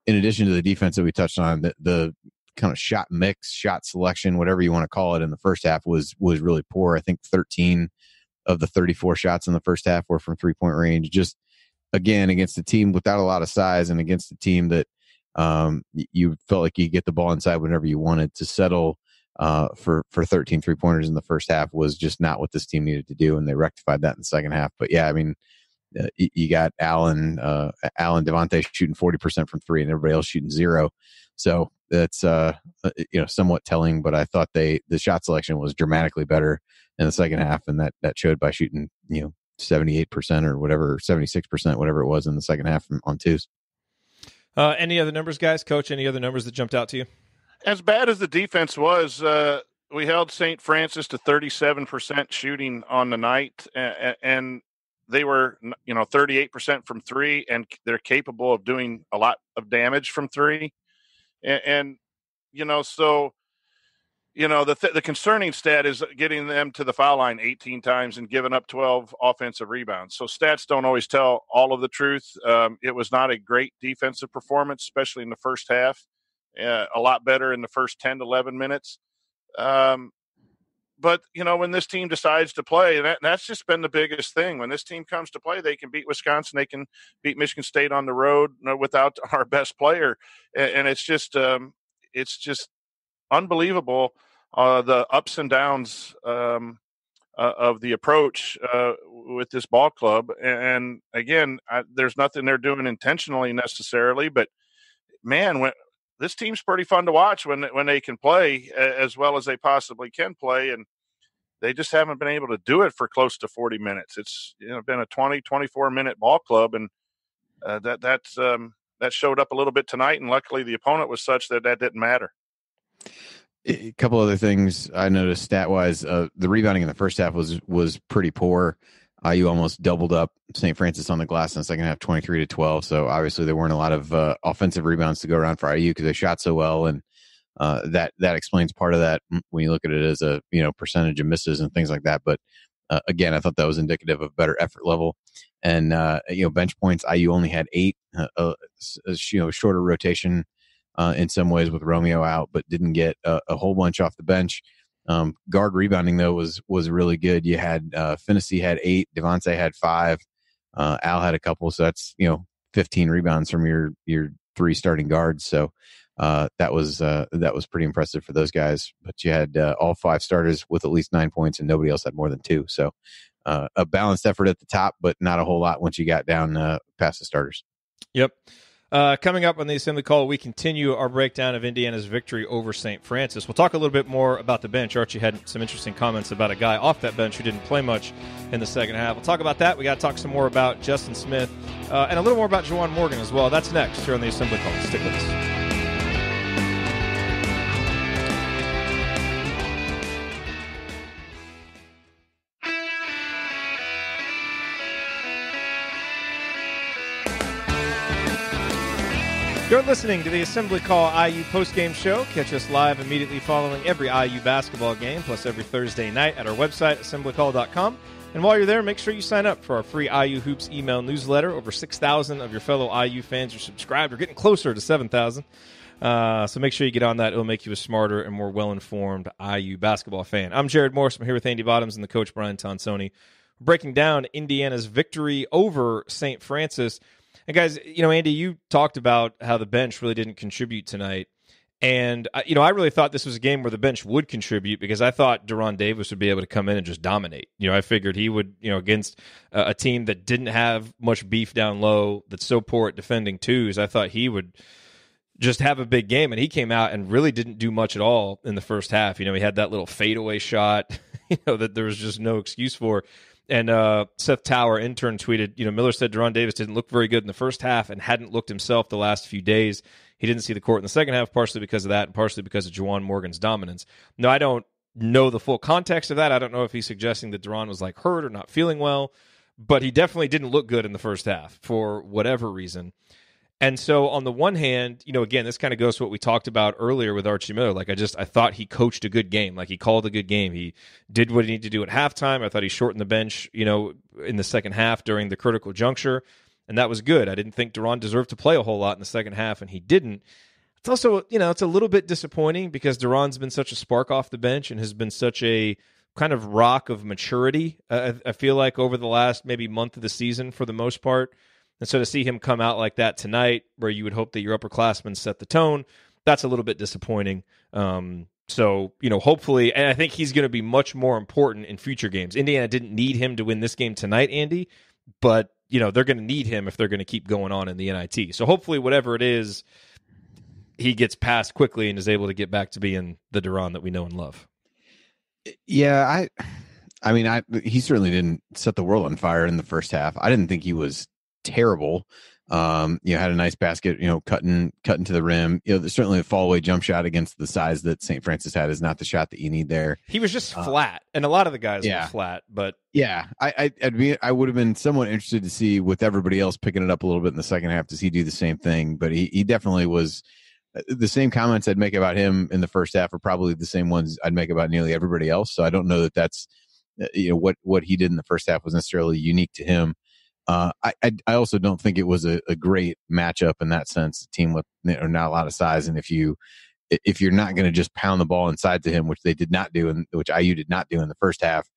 in addition to the defense that we touched on, the kind of shot mix, shot selection, whatever you want to call it, in the first half was really poor. I think 13 of the 34 shots in the first half were from 3-point range. Just again, against a team without a lot of size and against a team that you felt like you could get the ball inside whenever you wanted. To settle for 13 3-pointers in the first half was just not what this team needed to do, and they rectified that in the second half. But yeah, I mean, you got Allen Devontae shooting 40% from three, and everybody else shooting 0. So that's somewhat telling. But I thought the shot selection was dramatically better in the second half, and that showed by shooting 78% or whatever, 76%, whatever it was in the second half on twos. Any other numbers, guys? Coach, any other numbers that jumped out to you? As bad as the defense was, we held St. Francis to 37% shooting on the night, and they were 38% from three, and they're capable of doing a lot of damage from three. And so the concerning stat is getting them to the foul line 18 times and giving up 12 offensive rebounds. So stats don't always tell all of the truth. It was not a great defensive performance, especially in the first half. A lot better in the first 10 to 11 minutes. But, when this team decides to play, that's just been the biggest thing. When this team comes to play, they can beat Wisconsin. They can beat Michigan State on the road without our best player. And it's just unbelievable, the ups and downs of the approach with this ball club. And again, there's nothing they're doing intentionally necessarily, but man, this team's pretty fun to watch when they can play as well as they possibly can play, and they just haven't been able to do it for close to 40 minutes. It's been a 20, 24-minute ball club, and that showed up a little bit tonight, and luckily the opponent was such that didn't matter. A couple other things I noticed stat-wise. The rebounding in the first half was pretty poor. IU almost doubled up St. Francis on the glass in the second half, 23-12. So obviously there weren't a lot of offensive rebounds to go around for IU because they shot so well, and that explains part of that when you look at it as a percentage of misses and things like that. But again, I thought that was indicative of better effort level. And bench points, IU only had 8. Shorter rotation in some ways with Romeo out, but didn't get a whole bunch off the bench. Guard rebounding though was really good. You had Finney had 8, Devontae had 5, Al had a couple, so that's 15 rebounds from your 3 starting guards. So that was pretty impressive for those guys. But you had all 5 starters with at least 9 points, and nobody else had more than 2. So a balanced effort at the top, but not a whole lot once you got down past the starters. Yep. Coming up on the Assembly Call, we continue our breakdown of Indiana's victory over St. Francis. We'll talk a little bit more about the bench. Archie had some interesting comments about a guy off that bench who didn't play much in the second half. We'll talk about that. We got to talk some more about Justin Smith and a little more about Juwan Morgan as well. That's next here on the Assembly Call. Stick with us. You're listening to the Assembly Call IU postgame show. Catch us live immediately following every IU basketball game, plus every Thursday night at our website, assemblycall.com. And while you're there, make sure you sign up for our free IU Hoops email newsletter. Over 6,000 of your fellow IU fans are subscribed. We're getting closer to 7,000. So make sure you get on that. It'll make you a smarter and more well-informed IU basketball fan. I'm Jerod Morse. I'm here with Andy Bottoms and the coach, Brian Tonsoni, breaking down Indiana's victory over St. Francis. And guys, Andy, you talked about how the bench really didn't contribute tonight. And, I really thought this was a game where the bench would contribute because I thought Deron Davis would be able to come in and just dominate. I figured he would, against a team that didn't have much beef down low, that's so poor at defending twos, I thought he would just have a big game. And he came out and really didn't do much at all in the first half. He had that little fadeaway shot, that there was just no excuse for. And Seth Tower, intern, tweeted, Miller said Deron Davis didn't look very good in the first half and hadn't looked himself the last few days. He didn't see the court in the second half, partially because of that and partially because of Juwan Morgan's dominance. No, I don't know the full context of that. I don't know if he's suggesting that Deron was hurt or not feeling well, but he definitely didn't look good in the first half for whatever reason. And so on the one hand, again, this kind of goes to what we talked about earlier with Archie Miller. I thought he coached a good game. He called a good game. He did what he needed to do at halftime. I thought he shortened the bench, in the second half during the critical juncture, and that was good. I didn't think Deron deserved to play a whole lot in the second half, and he didn't. It's also, it's a little bit disappointing because Duran's been such a spark off the bench and has been such a kind of rock of maturity, I feel like, over the last maybe month of the season for the most part. And so to see him come out like that tonight, where you would hope that your upperclassmen set the tone, that's a little bit disappointing. So, hopefully, and I think he's going to be much more important in future games. Indiana didn't need him to win this game tonight, Andy, but, they're going to need him if they're going to keep going on in the NIT. So hopefully whatever it is, he gets past quickly and is able to get back to being the Duran that we know and love. Yeah, I mean, he certainly didn't set the world on fire in the first half. I didn't think he was terrible. Had a nice basket, cutting to the rim. Certainly the fall away jump shot against the size that St. Francis had is not the shot that you need there. He was just flat, and a lot of the guys were flat. But yeah, I would have been somewhat interested to see, with everybody else picking it up a little bit in the second half, does he do the same thing? But he definitely was. The same comments I'd make about him in the first half are probably the same ones I'd make about nearly everybody else. So I don't know that that's what he did in the first half was necessarily unique to him. I also don't think it was a great matchup in that sense. A team with not a lot of size, and if you're not going to just pound the ball inside to him, which they did not do, and which IU did not do in the first half,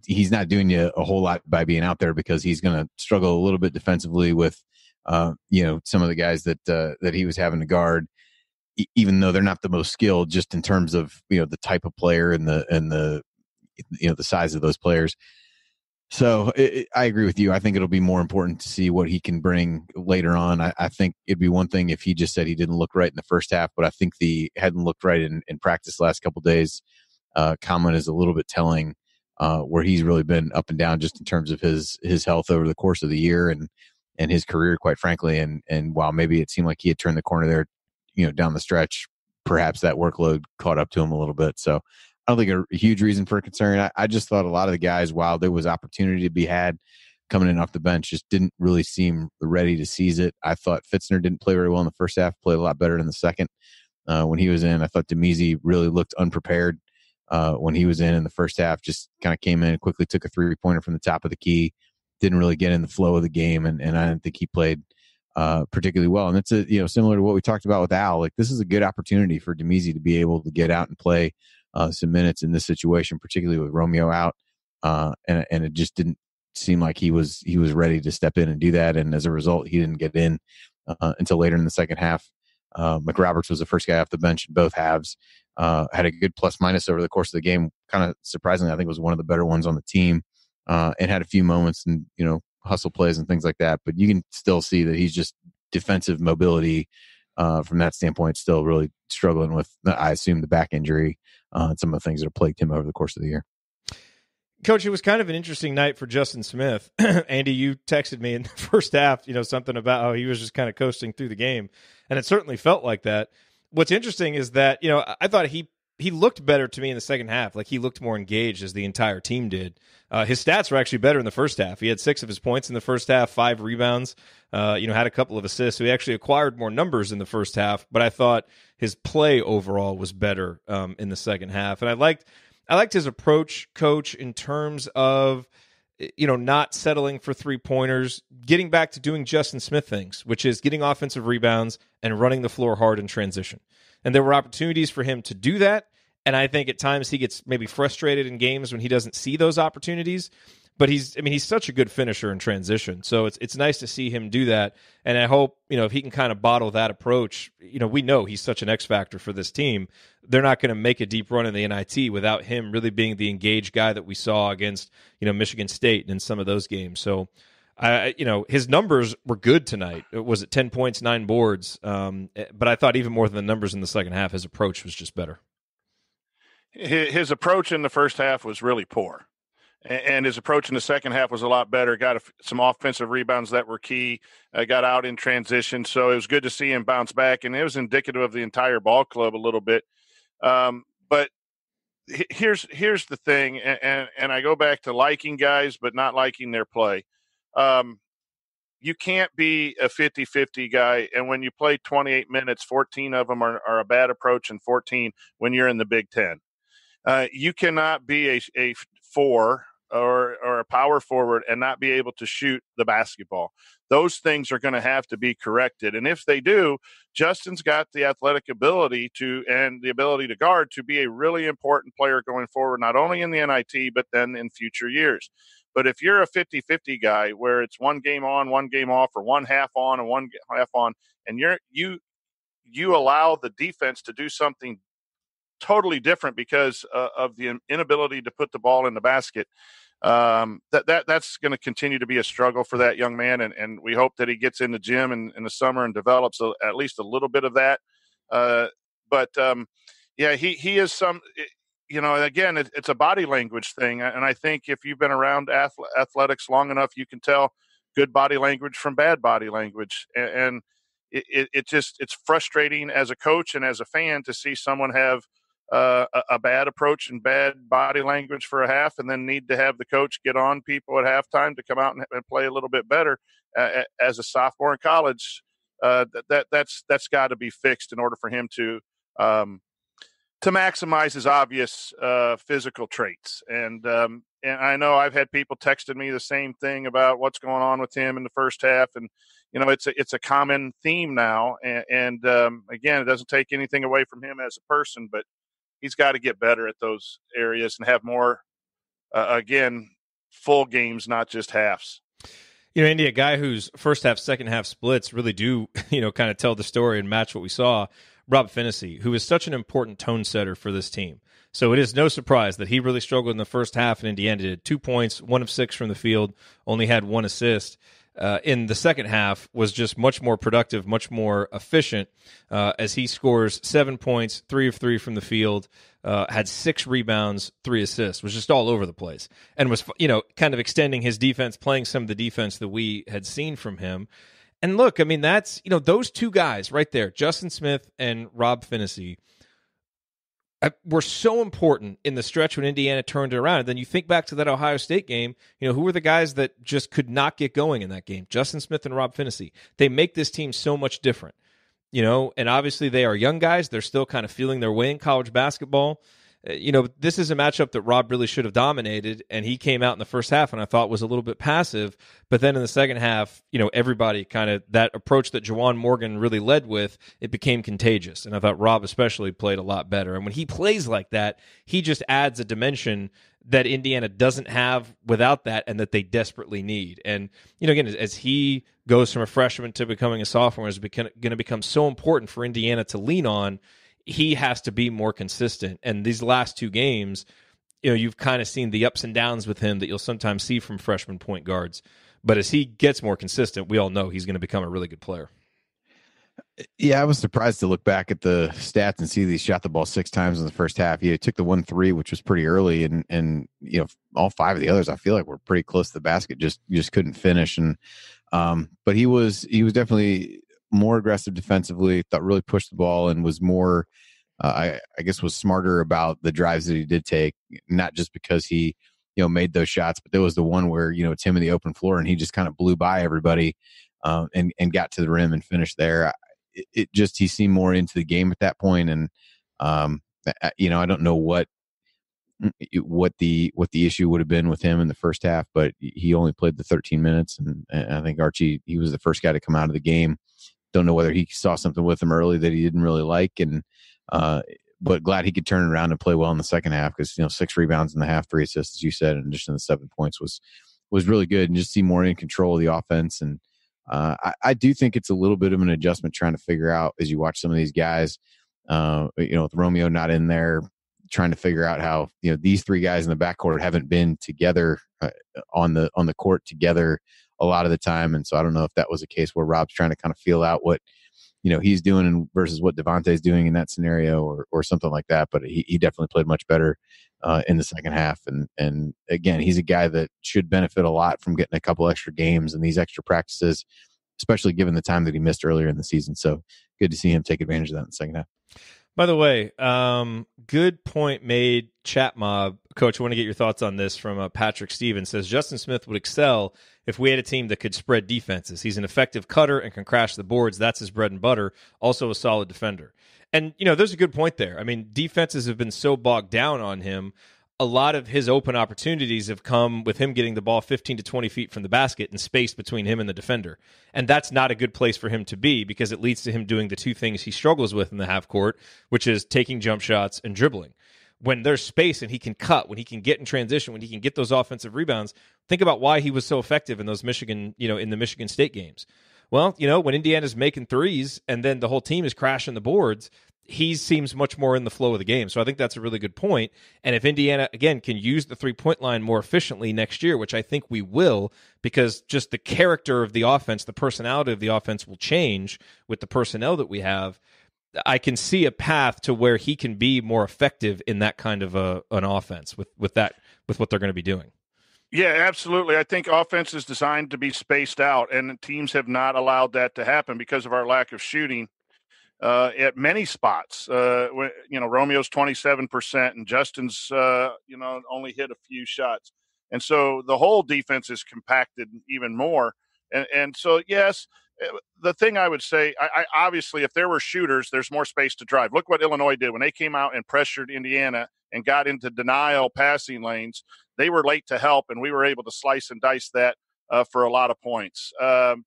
he's not doing you a whole lot by being out there, because he's going to struggle a little bit defensively with some of the guys that he was having to guard, even though they're not the most skilled, just in terms of the type of player and the size of those players. So I agree with you. I think it'll be more important to see what he can bring later on. I think it'd be one thing if he just said he didn't look right in the first half, but I think the hadn't looked right in practice the last couple of days comment is a little bit telling, where he's really been up and down just in terms of his health over the course of the year and his career, quite frankly. And while maybe it seemed like he had turned the corner there, down the stretch, perhaps that workload caught up to him a little bit. So I don't think a huge reason for concern. I just thought a lot of the guys, while there was opportunity to be had coming in off the bench, just didn't really seem ready to seize it. I thought Fitzner didn't play very well in the first half, played a lot better in the second when he was in. I thought Demezi really looked unprepared when he was in the first half, just kind of came in and quickly took a 3-pointer from the top of the key, didn't really get in the flow of the game, and I didn't think he played particularly well. And it's similar to what we talked about with Al. Like, this is a good opportunity for Demezi to be able to get out and play some minutes in this situation, particularly with Romeo out, and it just didn't seem like he was ready to step in and do that. And as a result, he didn't get in until later in the second half. McRoberts was the first guy off the bench in both halves. Had a good plus minus over the course of the game. Kind of surprisingly, I think was one of the better ones on the team, and had a few moments and hustle plays and things like that. But you can still see that he's just defensive mobility from that standpoint, still really struggling with, I assume, the back injury and some of the things that have plagued him over the course of the year. Coach, it was kind of an interesting night for Justin Smith. Andy, you texted me in the first half, something about how he was just kind of coasting through the game, and it certainly felt like that. What's interesting is that, I thought he looked better to me in the second half. Like, he looked more engaged, as the entire team did. His stats were actually better in the first half. He had 6 of his points in the first half, 5 rebounds, had a couple of assists. So he actually acquired more numbers in the first half, but I thought his play overall was better in the second half. And I liked his approach, Coach, in terms of, not settling for 3-pointers, getting back to doing Justin Smith things, which is getting offensive rebounds and running the floor hard in transition. And there were opportunities for him to do that. And I think at times he gets maybe frustrated in games when he doesn't see those opportunities. But he's such a good finisher in transition. So it's nice to see him do that. And I hope, if he can kind of bottle that approach, we know he's such an X factor for this team. They're not going to make a deep run in the NIT without him really being the engaged guy that we saw against, Michigan State and in some of those games. So his numbers were good tonight. Was it 10 points, 9 boards? But I thought even more than the numbers in the second half, his approach was just better. His approach in the first half was really poor, and his approach in the second half was a lot better. Got some offensive rebounds that were key. Got out in transition, so it was good to see him bounce back, and it was indicative of the entire ball club a little bit. But here's the thing, and I go back to liking guys but not liking their play. You can't be a 50-50 guy, and when you play 28 minutes, 14 of them are a bad approach and 14 when you're in the Big Ten. You cannot be a 4 or a power forward and not be able to shoot the basketball. Those things are going to have to be corrected. And if they do, Justin's got the athletic ability and the ability to guard to be a really important player going forward, not only in the NIT, but then in future years. But if you're a 50-50 guy where it's one game on, one game off, or one half on and one half on, and you allow the defense to do something totally different because of the inability to put the ball in the basket, that's going to continue to be a struggle for that young man. And we hope that he gets in the gym in the summer and develops at least a little bit of that. Yeah, he is again, it's a body language thing. And I think if you've been around athletics long enough, you can tell good body language from bad body language. And it's frustrating as a coach and as a fan to see someone have a bad approach and bad body language for a half, and then need to have the coach get on people at halftime to come out and play a little bit better. As a sophomore in college, that's got to be fixed in order for him to maximize his obvious physical traits. And I know I've had people texting me the same thing about what's going on with him in the first half, and it's a common theme now. And again, it doesn't take anything away from him as a person, but he's got to get better at those areas and have more, again, full games, not just halves. Indy, a guy whose first half, second half splits really do, kind of tell the story and match what we saw. Rob Phinisee, who is such an important tone setter for this team. So it is no surprise that he really struggled in the first half, and Indiana did 2 points, 1 of 6 from the field, only had 1 assist. In the second half was just much more productive, much more efficient, as he scores 7 points, 3 of 3 from the field, had 6 rebounds, 3 assists, was just all over the place, and was, kind of extending his defense, playing some of the defense that we had seen from him. And look, I mean, that's, those two guys right there, Justin Smith and Rob Phinisee, were so important in the stretch when Indiana turned it around. And then you think back to that Ohio State game, who were the guys that just could not get going in that game? Justin Smith and Rob Phinisee. They make this team so much different, and obviously they are young guys. They're still kind of feeling their way in college basketball. This is a matchup that Rob really should have dominated, and he came out in the first half and I thought was a little bit passive. But then in the second half, everybody kind of, that approach that Juwan Morgan really led with, it became contagious. And I thought Rob especially played a lot better. And when he plays like that, he just adds a dimension that Indiana doesn't have without that, and that they desperately need. And, again, as he goes from a freshman to becoming a sophomore, is going to become so important for Indiana to lean on. He has to be more consistent. And these last 2 games, you've kind of seen the ups and downs with him that you'll sometimes see from freshman point guards. But as he gets more consistent, we all know he's going to become a really good player. Yeah, I was surprised to look back at the stats and see that he shot the ball 6 times in the first half. He took the 1-3, which was pretty early, and all 5 of the others I feel like were pretty close to the basket, just couldn't finish. And but he was definitely more aggressive defensively, thought really pushed the ball, and was more, I guess, was smarter about the drives that he did take, not just because he, made those shots, but there was the one where, it's him in the open floor and he just kind of blew by everybody and got to the rim and finished there. He seemed more into the game at that point. And, I don't know what the issue would have been with him in the first half, but he only played the 13 minutes. And I think Archie, he was the first guy to come out of the game. Don't know whether he saw something with him early that he didn't really like, and but glad he could turn it around and play well in the second half, because 6 rebounds in the half, 3 assists, as you said, in addition to the 7 points was really good, and just see more in control of the offense. And I do think it's a little bit of an adjustment trying to figure out, as you watch some of these guys, with Romeo not in there, trying to figure out how these 3 guys in the backcourt haven't been together on the court together a lot of the time. And so I don't know if that was a case where Rob's trying to kind of feel out what he's doing versus what Devontae's doing in that scenario, or something like that. But he definitely played much better in the second half. And again, he's a guy that should benefit a lot from getting a couple extra games and these extra practices, especially given the time that he missed earlier in the season. So good to see him take advantage of that in the second half. By the way, good point made, Chat Mob. Coach, I want to get your thoughts on this from Patrick Stevens. Says Justin Smith would excel if we had a team that could spread defenses. He's an effective cutter and can crash the boards. That's his bread and butter. Also a solid defender. And, there's a good point there. I mean, defenses have been so bogged down on him. a lot of his open opportunities have come with him getting the ball 15 to 20 feet from the basket and space between him and the defender. And that's not a good place for him to be because it leads to him doing the two things he struggles with in the half court, which is taking jump shots and dribbling. When there's space and he can cut, when he can get in transition, when he can get those offensive rebounds, think about why he was so effective in those Michigan, in the Michigan State games. Well, when Indiana's making threes and then the whole team is crashing the boards, he seems much more in the flow of the game. So I think that's a really good point. And if Indiana, again, can use the three-point line more efficiently next year, which I think we will, because just the character of the offense, the personality of the offense will change with the personnel that we have, I can see a path to where he can be more effective in that kind of an offense with what they're going to be doing. Yeah, absolutely. I think offense is designed to be spaced out, and teams have not allowed that to happen because of our lack of shooting. At many spots, Romeo's 27% and Justin's, only hit a few shots. And so the whole defense is compacted even more. And so, yes, the thing I would say, I obviously, if there were shooters, there's more space to drive. Look what Illinois did when they came out and pressured Indiana and got into denial passing lanes. They were late to help, and we were able to slice and dice that for a lot of points.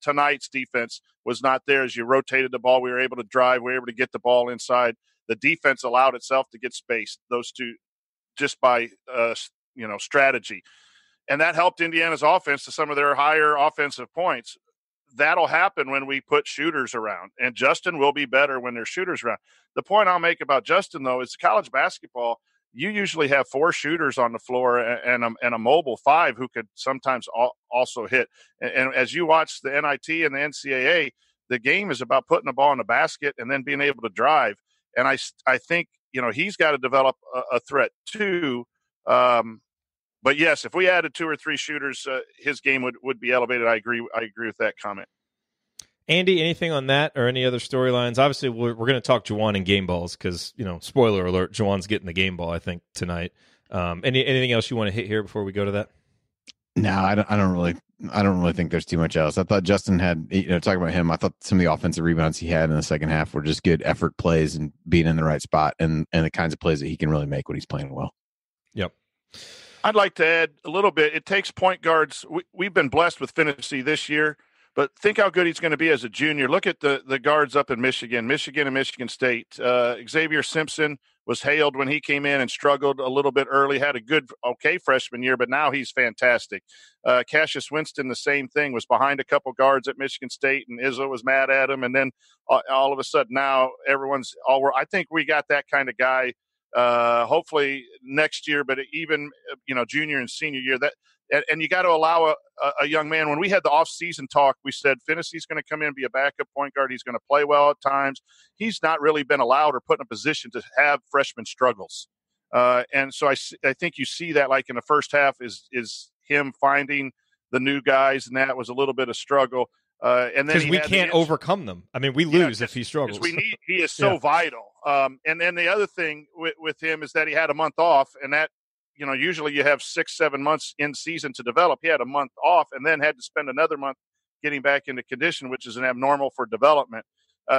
Tonight's defense was not there. As you rotated the ball, we were able to drive. We were able to get the ball inside. The defense allowed itself to get spaced, those two, just by strategy. And that helped Indiana's offense to some of their higher offensive points. That'll happen when we put shooters around. And Justin will be better when there's shooters around. The point I'll make about Justin, though, is college basketball, you usually have 4 shooters on the floor and a mobile 5 who could sometimes also hit. And as you watch the NIT and the NCAA, the game is about putting the ball in the basket and then being able to drive. And I think, he's got to develop a threat too. But yes, if we added 2 or 3 shooters, his game would be elevated. I agree with that comment. Andy, anything on that or any other storylines? Obviously, we're going to talk Juwan and game balls because, spoiler alert, Juwan's getting the game ball, I think, tonight. Anything else you want to hit here before we go to that? No, I don't really think there's too much else. I thought Justin had, talking about him, I thought some of the offensive rebounds he had in the second half were just good effort plays and being in the right spot and the kinds of plays that he can really make when he's playing well. Yep. I'd like to add a little bit. It takes point guards. We've been blessed with Finney this year, but think how good he's going to be as a junior. Look at the guards up in Michigan and Michigan State. Xavier Simpson was hailed when he came in and struggled a little bit early, had a okay freshman year, but now he's fantastic. Cassius Winston, the same thing, was behind a couple guards at Michigan State, and Izzo was mad at him. And then all of a sudden now everyone's I think we got that kind of guy hopefully next year, but even, junior and senior year and you got to allow a young man. When we had the off-season talk, we said Finney's going to come in and be a backup point guard. He's going to play well at times. He's not really been allowed or put in a position to have freshman struggles. And so I think you see that like in the first half is him finding the new guys, and that was a little bit of struggle. And then because we can't overcome them. I mean, we lose if he struggles. He is so vital. And then the other thing with him is that he had a month off, and that, usually you have 6-7 months in season to develop. He had a month off and then had to spend another month getting back into condition, which is an abnormal for development.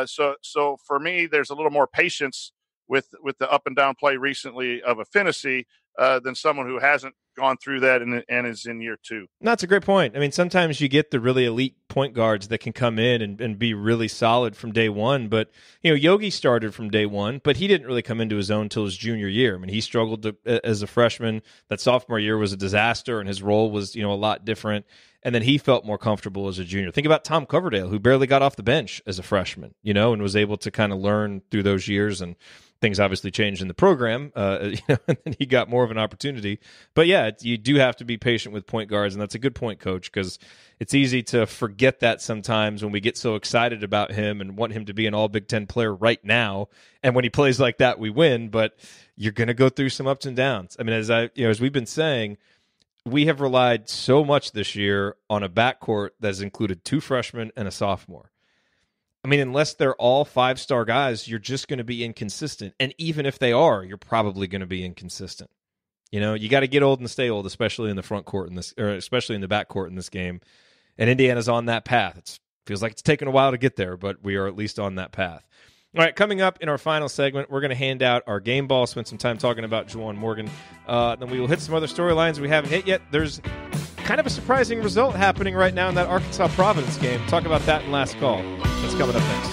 So for me, there's a little more patience with the up and down play recently of a Finney than someone who hasn't gone through that and is in year 2. That's a great point. I mean, sometimes you get the really elite point guards that can come in and be really solid from day one. But, Yogi started from day one, but he didn't really come into his own until his junior year. I mean, he struggled as a freshman. That sophomore year was a disaster, and his role was, a lot different. And then he felt more comfortable as a junior. Think about Tom Coverdale, who barely got off the bench as a freshman, and was able to kind of learn through those years. And things obviously changed in the program, and then he got more of an opportunity. But yeah, you do have to be patient with point guards, and that's a good point, Coach, because it's easy to forget that sometimes when we get so excited about him and want him to be an all Big Ten player right now. And when he plays like that, we win. But you're going to go through some ups and downs. I mean, as we've been saying, we have relied so much this year on a backcourt that has included 2 freshmen and a sophomore. I mean, unless they're all 5-star guys, you're just going to be inconsistent. And even if they are, you're probably going to be inconsistent. You got to get old and stay old, especially in the front court especially in the back court in this game. And Indiana's on that path. It feels like it's taken a while to get there, but we are at least on that path. All right, coming up in our final segment, we're going to hand out our game ball, spend some time talking about Juwan Morgan. Then we will hit some other storylines we haven't hit yet. There's kind of a surprising result happening right now in that Arkansas-Providence game. Talk about that in last call. That's coming up next.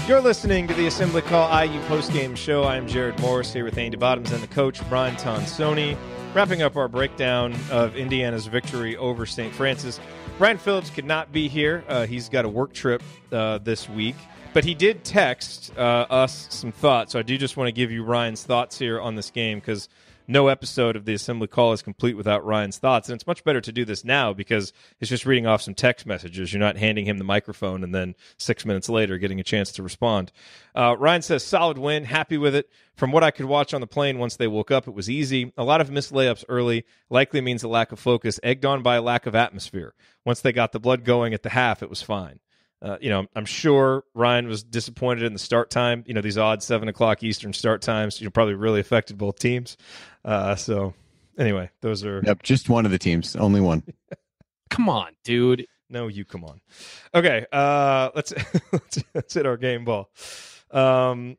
You're listening to the Assembly Call IU postgame show. I'm Jerod Morris here with Andy Bottoms and the coach, Brian Tonsoni, wrapping up our breakdown of Indiana's victory over St. Francis. Brian Phillips could not be here. He's got a work trip this week, but he did text us some thoughts. So I do just want to give you Ryan's thoughts here on this game because no episode of the Assembly Call is complete without Ryan's thoughts. And it's much better to do this now because it's just reading off some text messages. You're not handing him the microphone and then 6 minutes later getting a chance to respond. Ryan says, solid win, happy with it. From what I could watch on the plane once they woke up, it was easy. A lot of missed layups early, likely means a lack of focus, egged on by a lack of atmosphere. Once they got the blood going at the half, it was fine. I'm sure Ryan was disappointed in the start time. These odd 7 o'clock Eastern start times, probably really affected both teams. So anyway, those are... Yep, just one of the teams, only one. Come on, dude. No, you come on. Okay, let's hit our game ball. I'll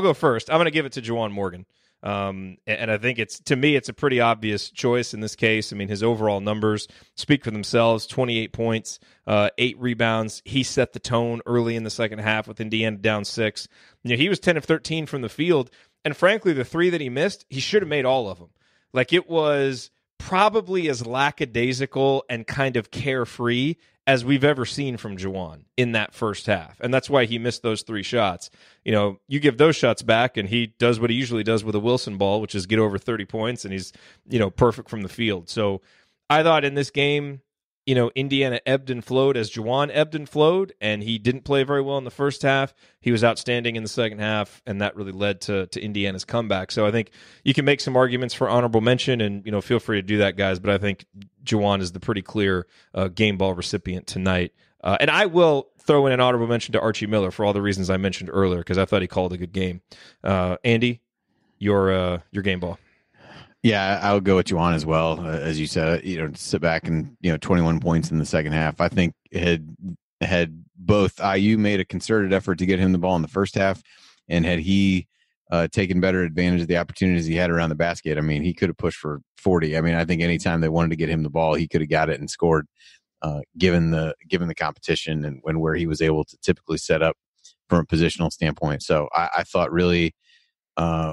go first. I'm going to give it to Juwan Morgan. And I think it's a pretty obvious choice in this case. I mean, his overall numbers speak for themselves. 28 points, 8 rebounds. He set the tone early in the second half with Indiana down 6. He was 10 of 13 from the field. And frankly, the 3 that he missed, he should have made all of them. Like, it was probably as lackadaisical and kind of carefree as we've ever seen from Juwan in that first half. And that's why he missed those 3 shots. You give those shots back and he does what he usually does with a Wilson ball, which is get over 30 points, and he's, perfect from the field. So I thought in this game, Indiana ebbed and flowed as Juwan ebbed and flowed, and he didn't play very well in the first half. He was outstanding in the second half, and that really led to Indiana's comeback. So I think you can make some arguments for honorable mention, and feel free to do that, guys. But I think Juwan is the pretty clear game ball recipient tonight. And I will throw in an honorable mention to Archie Miller for all the reasons I mentioned earlier, because I thought he called a good game. Andy, your game ball. Yeah, I would go with Juwan as well. As you said, to sit back and 21 points in the second half. I think had both IU made a concerted effort to get him the ball in the first half, and had he taken better advantage of the opportunities he had around the basket, I mean, he could have pushed for 40. I mean, I think anytime they wanted to get him the ball, he could have got it and scored. Given the competition and where he was able to typically set up from a positional standpoint. So I thought really.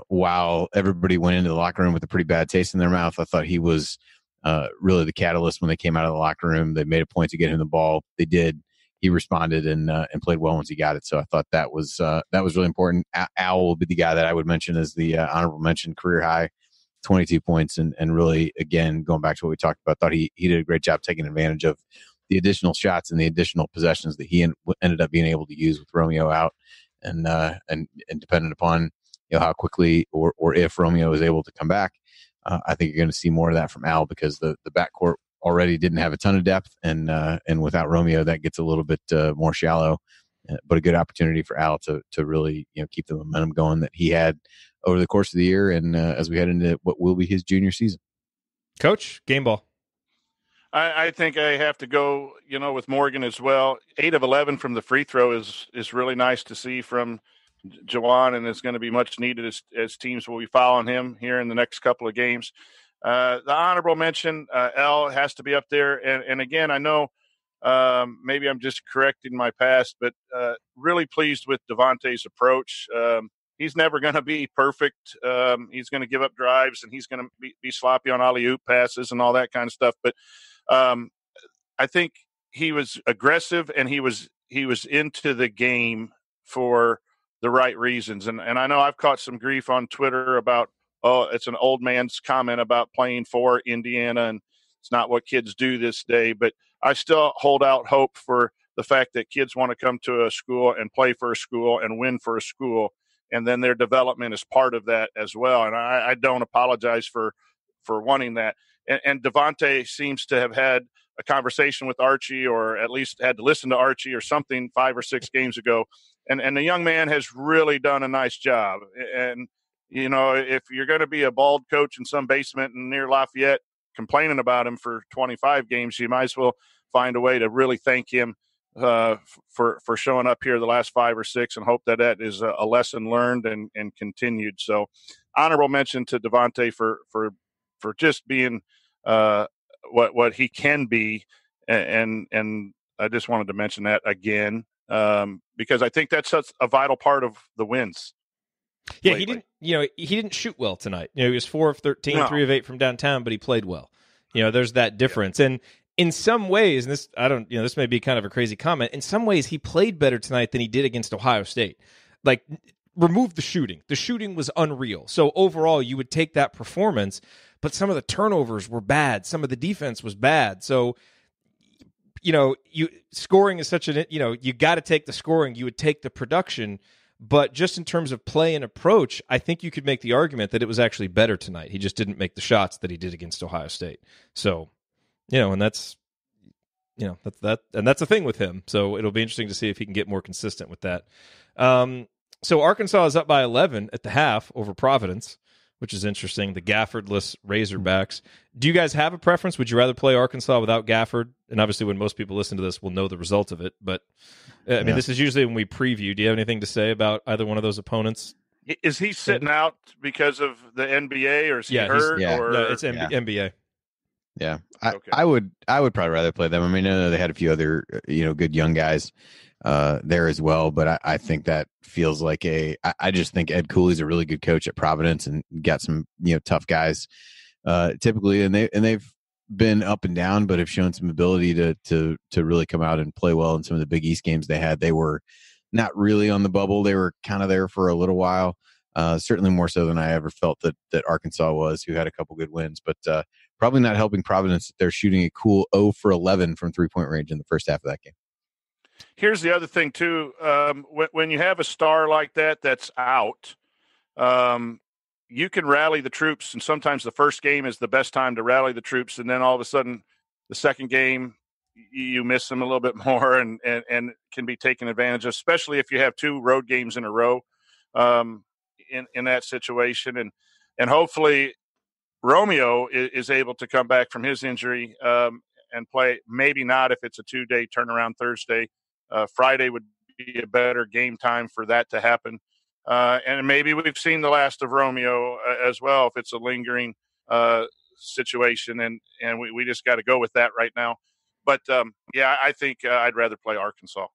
While everybody went into the locker room with a pretty bad taste in their mouth, I thought he was really the catalyst when they came out of the locker room. They made a point to get him the ball. They did. He responded and played well once he got it. So I thought that was really important. Al will be the guy that I would mention as the honorable mention, career high, 22 points, and really, again, going back to what we talked about, thought he did a great job taking advantage of the additional shots and the additional possessions that he ended up being able to use with Romeo out, and dependent upon how quickly or if Romeo is able to come back. I think you're going to see more of that from Al, because the backcourt already didn't have a ton of depth, and without Romeo, that gets a little bit more shallow. But a good opportunity for Al to really keep the momentum going that he had over the course of the year, and as we head into what will be his junior season. Coach, game ball. I think I have to go, with Morgan as well. 8 of 11 from the free throw is really nice to see from Juwan, and it's going to be much needed as teams will be following him here in the next couple of games. The honorable mention, L has to be up there. And again, I know maybe I'm just correcting my past, but really pleased with Devontae's approach. He's never going to be perfect. He's going to give up drives, and he's going to be sloppy on alley-oop passes and all that kind of stuff. But I think he was aggressive, and he was into the game for the right reasons. And I know I've caught some grief on Twitter about, it's an old man's comment about playing for Indiana, and it's not what kids do this day. But I still hold out hope for the fact that kids want to come to a school and play for a school and win for a school, and then their development is part of that as well. And I don't apologize for wanting that. And Devontae seems to have had a conversation with Archie, or at least had to listen to Archie or something 5 or 6 games ago. And the young man has really done a nice job. And, you know, if you're going to be a bald coach in some basement near Lafayette complaining about him for 25 games, you might as well find a way to really thank him for showing up here the last 5 or 6, and hope that is a lesson learned and continued. So honorable mention to Devontae for just being what he can be. And I just wanted to mention that again, because I think that's such a vital part of the wins. Yeah, lately. he didn't shoot well tonight. You know, he was 4 of 13, 3 of 8 from downtown, but he played well. You know, there's that difference. Yeah. And in some ways, and this may be kind of a crazy comment, in some ways he played better tonight than he did against Ohio State. Like, remove the shooting. The shooting was unreal. So overall, you would take that performance, but some of the turnovers were bad. Some of the defense was bad. So, you know, scoring is such an, you know, you got to take the scoring. You would take the production. But just in terms of play and approach, I think you could make the argument that it was actually better tonight. He just didn't make the shots that he did against Ohio State. So, you know, and that's the thing with him. So it'll be interesting to see if he can get more consistent with that. So Arkansas is up by 11 at the half over Providence, which is interesting. The Gaffordless Razorbacks. Do you guys have a preference? Would you rather play Arkansas without Gafford? And obviously, when most people listen to this, will know the result of it. But I mean, this is usually when we preview. Do you have anything to say about either one of those opponents? Is he sitting out because of the NBA, or is he hurt? Or... No, it's NBA. Yeah, Okay. I would probably rather play them. I mean, I know they had a few other good young guys there as well, but I think that feels like I just think Ed Cooley's a really good coach at Providence and got some tough guys typically, and they've been up and down, but have shown some ability to really come out and play well in some of the Big East games they had. They were not really on the bubble; they were kind of there for a little while. Certainly more so than I ever felt that Arkansas was, who had a couple good wins, but probably not helping Providence that they're shooting a cool 0 for 11 from 3-point range in the first half of that game. Here's the other thing too. When you have a star like that's out, you can rally the troops, and sometimes the first game is the best time to rally the troops, and then all of a sudden the second game you miss them a little bit more and can be taken advantage of, especially if you have 2 road games in a row. In that situation, and hopefully Romeo is able to come back from his injury and play. Maybe not if it's a 2-day turnaround Thursday. Friday would be a better game time for that to happen. And maybe we've seen the last of Romeo as well if it's a lingering situation, and we just got to go with that right now. But I think I'd rather play Arkansas.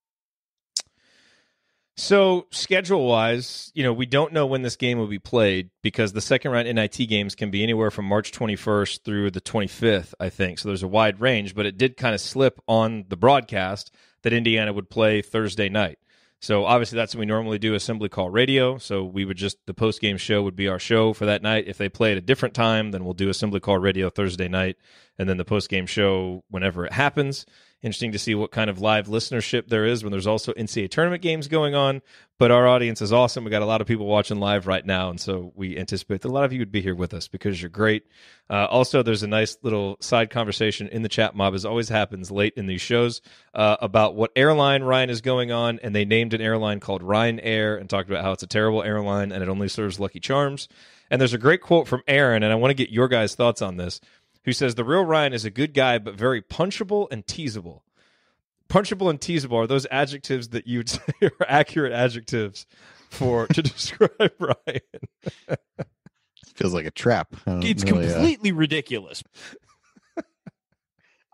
So schedule-wise, we don't know when this game will be played because the second-round NIT games can be anywhere from March 21st through the 25th, I think. So there's a wide range, but it did kind of slip on the broadcast that Indiana would play Thursday night. So obviously that's when we normally do Assembly Call Radio. So we would the post-game show would be our show for that night. If they play at a different time, then we'll do Assembly Call Radio Thursday night, and then the post-game show whenever it happens. Interesting to see what kind of live listenership there is when there's also NCAA tournament games going on. But our audience is awesome. We got a lot of people watching live right now, and so we anticipate that a lot of you would be here with us because you're great. Also, there's a nice little side conversation in the chat mob, as always happens late in these shows, about what airline Ryan is going on, and they named an airline called Ryanair and talked about how it's a terrible airline and it only serves Lucky Charms. And there's a great quote from Aaron, and I want to get your guys' thoughts on this, who says, the real Ryan is a good guy, but very punchable and teasable. Punchable and teasable, are those adjectives that you would say are accurate adjectives to describe Ryan? Feels like a trap. It's completely ridiculous.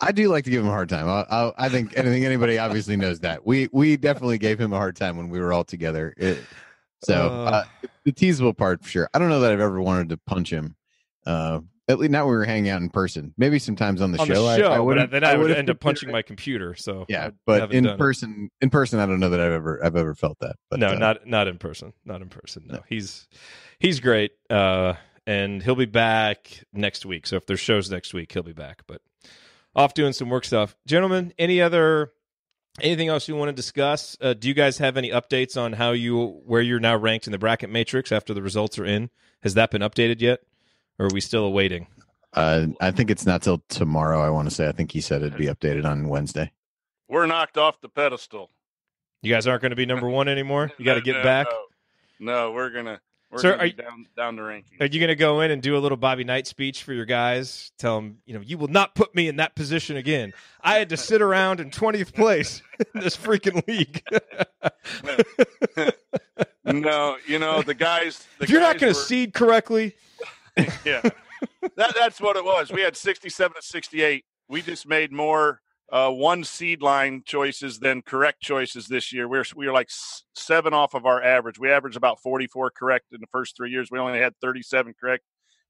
I do like to give him a hard time. I think anybody obviously knows that. We definitely gave him a hard time when we were all together. The teasable part, for sure. I don't know that I've ever wanted to punch him. At least not when we were hanging out in person. Maybe sometimes on the show. I would end up punching my computer. So yeah, but in person, I don't know that I've ever felt that. But no, not in person. Not in person. No, he's great, and he'll be back next week. So if there's shows next week, he'll be back. But off doing some work stuff, gentlemen. Anything else you want to discuss? Do you guys have any updates on where you're now ranked in the bracket matrix after the results are in? Has that been updated yet? Or are we still awaiting? I think it's not till tomorrow. I want to say. I think he said it'd be updated on Wednesday. We're knocked off the pedestal. You guys aren't going to be number one anymore? You got to get back? No, we're going to be down the rankings. Are you going to go in and do a little Bobby Knight speech for your guys? Tell them, you will not put me in that position again. I had to sit around in 20th place in this freaking league. No, the guys. If you're not going to seed correctly. Yeah. That's what it was. We had 67 to 68. We just made more one seed line choices than correct choices this year. We were like 7 off of our average. We averaged about 44 correct in the first 3 years. We only had 37 correct.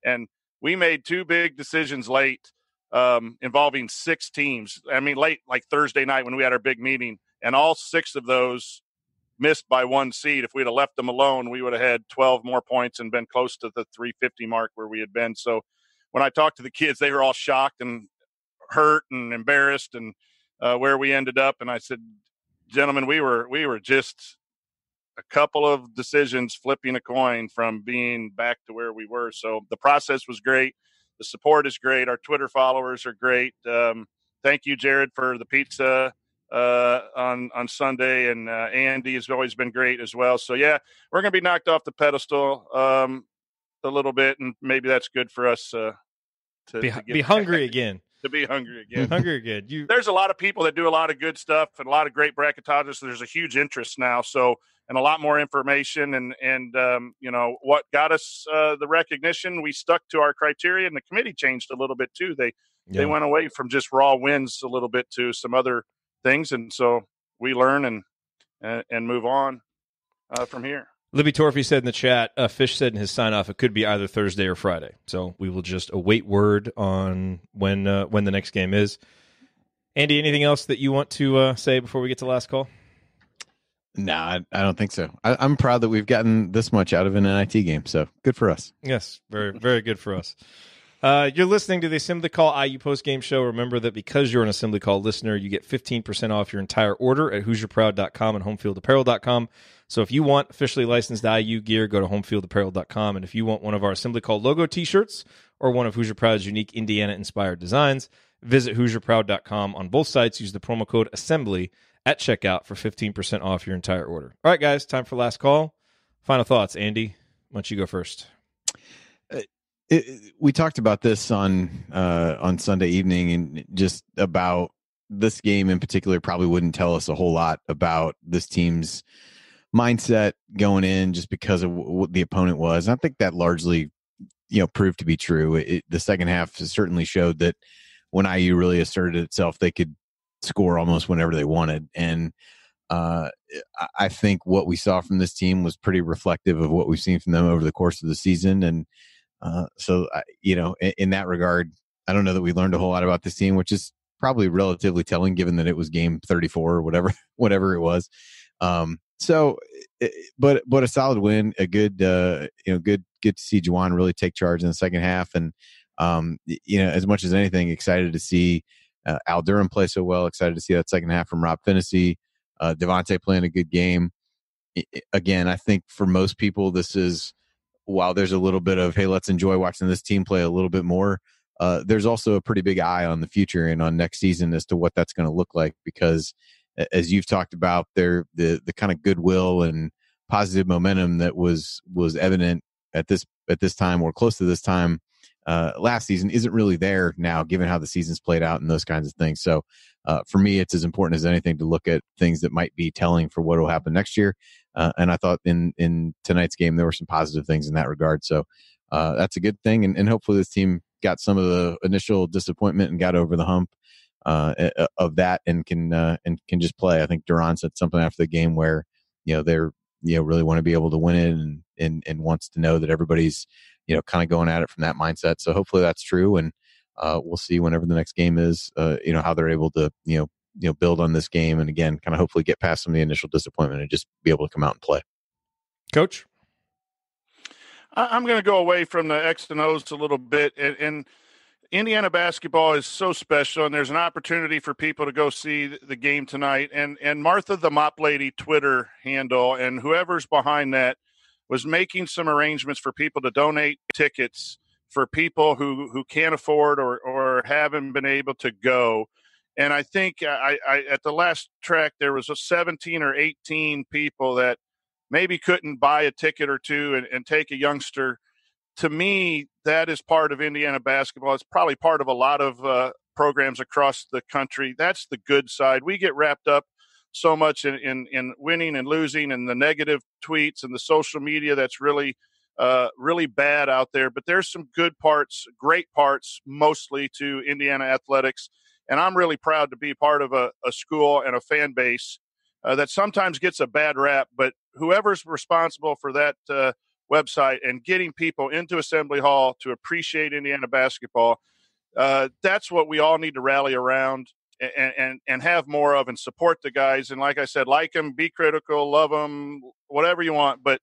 And we made 2 big decisions late involving 6 teams. I mean, late, like Thursday night when we had our big meeting. And all 6 of those missed by 1 seed. If we'd have left them alone, we would have had 12 more points and been close to the 350 mark where we had been. So when I talked to the kids, they were all shocked and hurt and embarrassed and where we ended up. And I said, gentlemen, we were just a couple of decisions flipping a coin from being back to where we were. So the process was great. The support is great. Our Twitter followers are great. Thank you, Jerod, for the pizza on Sunday, and Andy has always been great as well. So yeah, we're going to be knocked off the pedestal a little bit, and maybe that's good for us to be hungry again. To be hungry again. Hungry again. There's a lot of people that do a lot of good stuff and a lot of great bracketologists. There's a huge interest now, and a lot more information, and what got us the recognition. We stuck to our criteria, and the committee changed a little bit too. They went away from just raw wins a little bit to some other things, and so we learn and move on from here. Libby Torfey said in the chat, Fish said in his sign-off, it could be either Thursday or Friday. So we will just await word on when the next game is. Andy, anything else that you want to say before we get to last call? No, I don't think so. I'm proud that we've gotten this much out of an NIT game, so good for us. Yes, very, very good for us. You're listening to the Assembly Call IU postgame show. Remember that because you're an Assembly Call listener, you get 15% off your entire order at HoosierProud.com and HomefieldApparel.com. So if you want officially licensed IU gear, go to HomefieldApparel.com. And if you want one of our Assembly Call logo t-shirts or one of Hoosier Proud's unique Indiana-inspired designs, visit HoosierProud.com. On both sites, use the promo code ASSEMBLY at checkout for 15% off your entire order. All right, guys, time for last call. Final thoughts. Andy, why don't you go first? We talked about this on Sunday evening, and just about this game in particular probably wouldn't tell us a whole lot about this team's mindset going in just because of what the opponent was. And I think that largely, proved to be true. The second half certainly showed that when IU really asserted itself, they could score almost whenever they wanted. And I think what we saw from this team was pretty reflective of what we've seen from them over the course of the season. And so, in that regard, I don't know that we learned a whole lot about this team, which is probably relatively telling given that it was game 34 or whatever it was. But a solid win, a good, good to see Juwan really take charge in the second half. And, as much as anything, excited to see Al Durham play so well, excited to see that second half from Rob Finney, Devontae playing a good game. Again, I think for most people, this is, while there's a little bit of, hey, let's enjoy watching this team play a little bit more, there's also a pretty big eye on the future and on next season as to what that's going to look like, because as you've talked about, the kind of goodwill and positive momentum that was evident at this time or close to this time last season isn't really there now, given how the season's played out and those kinds of things. So for me, it's as important as anything to look at things that might be telling for what will happen next year. And I thought in tonight's game, there were some positive things in that regard. So that's a good thing. And hopefully this team got some of the initial disappointment and got over the hump of that and can just play. I think Duran said something after the game where, they're, really want to be able to win it and wants to know that everybody's, kind of going at it from that mindset. So hopefully that's true. And we'll see whenever the next game is, how they're able to, build on this game. And again, kind of hopefully get past some of the initial disappointment and just be able to come out and play. Coach? I'm going to go away from the X and O's a little bit. And Indiana basketball is so special, and there's an opportunity for people to go see the game tonight. And Martha the Mop Lady Twitter handle and whoever's behind that was making some arrangements for people to donate tickets for people who can't afford or haven't been able to go. And I think I at the last track, there was 17 or 18 people that maybe couldn't buy a ticket or two and take a youngster. To me, that is part of Indiana basketball. It's probably part of a lot of programs across the country. That's the good side. We get wrapped up so much in winning and losing and the negative tweets and the social media that's really bad out there. But there's some good parts, great parts, mostly to Indiana athletics. And I'm really proud to be part of a school and a fan base that sometimes gets a bad rap. But whoever's responsible for that website and getting people into Assembly Hall to appreciate Indiana basketball, that's what we all need to rally around and have more of and support the guys. And like I said, like them, be critical, love them, whatever you want. But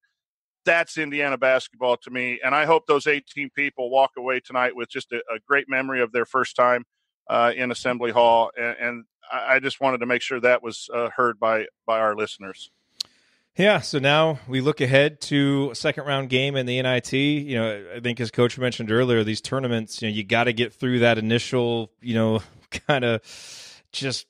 that's Indiana basketball to me. And I hope those 18 people walk away tonight with just a great memory of their first time in Assembly Hall. And I just wanted to make sure that was heard by our listeners. Yeah, so now we look ahead to a second-round game in the NIT. You know, I think as Coach mentioned earlier, these tournaments, you got to get through that initial, kind of just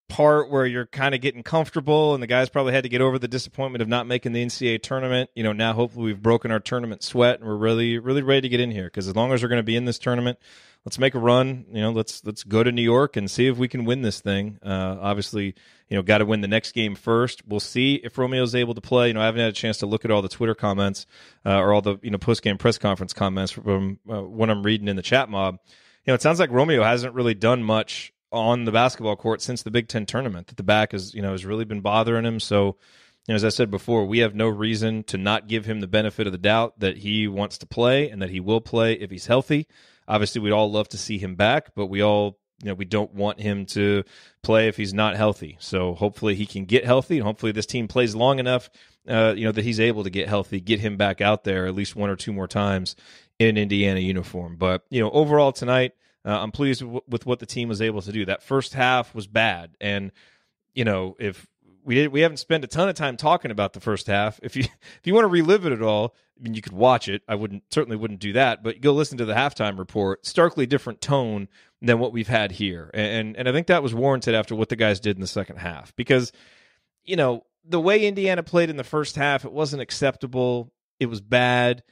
part where you're kind of getting comfortable, and the guys probably had to get over the disappointment of not making the NCAA tournament. Now hopefully we've broken our tournament sweat, and we're really, really ready to get in here, because as long as we're going to be in this tournament, let's make a run. Let's go to New York and see if we can win this thing. Obviously, got to win the next game first. We'll see if Romeo's able to play. I haven't had a chance to look at all the Twitter comments or all the post-game press conference comments from what I'm reading in the chat mob. It sounds like Romeo hasn't really done much on the basketball court since the Big Ten tournament. That the back has really been bothering him. So, as I said before, we have no reason to not give him the benefit of the doubt that he wants to play and that he will play if he's healthy. Obviously, we'd all love to see him back, but we all, we don't want him to play if he's not healthy. So hopefully he can get healthy, and hopefully this team plays long enough, that he's able to get healthy, get him back out there at least one or two more times in an Indiana uniform. But, overall tonight, I'm pleased with what the team was able to do. That first half was bad, and if we haven't spent a ton of time talking about the first half. If you want to relive it at all, you could watch it. I certainly wouldn't do that, but go listen to the halftime report. Starkly different tone than what we've had here, and I think that was warranted after what the guys did in the second half, because the way Indiana played in the first half, it wasn't acceptable. It was bad.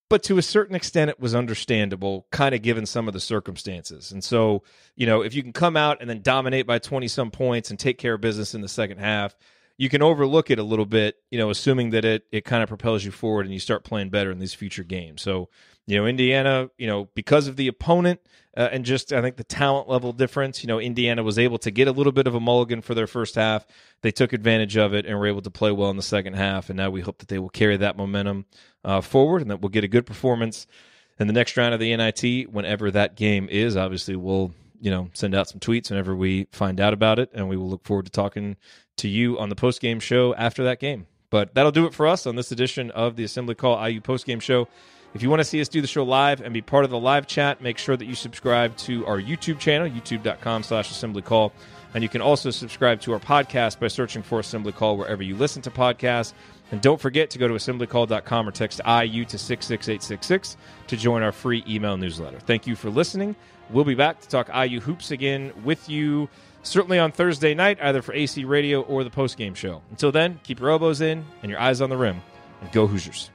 But to a certain extent, it was understandable, kind of given some of the circumstances. And so, if you can come out and then dominate by 20-some points and take care of business in the second half, you can overlook it a little bit, assuming that it kind of propels you forward and you start playing better in these future games. So, Indiana, because of the opponent and just, I think, the talent level difference, Indiana was able to get a little bit of a mulligan for their first half. They took advantage of it and were able to play well in the second half. And now we hope that they will carry that momentum forward, and that we'll get a good performance in the next round of the NIT whenever that game is. Obviously, we'll send out some tweets whenever we find out about it, and we will look forward to talking to you on the post-game show after that game. But that'll do it for us on this edition of the Assembly Call IU post-game show. If you want to see us do the show live and be part of the live chat, make sure that you subscribe to our YouTube channel, youtube.com/assemblycall. And you can also subscribe to our podcast by searching for Assembly Call wherever you listen to podcasts. And don't forget to go to assemblycall.com or text IU to 66866 to join our free email newsletter. Thank you for listening. We'll be back to talk IU hoops again with you, certainly on Thursday night, either for AC Radio or the postgame show. Until then, keep your elbows in and your eyes on the rim, and go Hoosiers.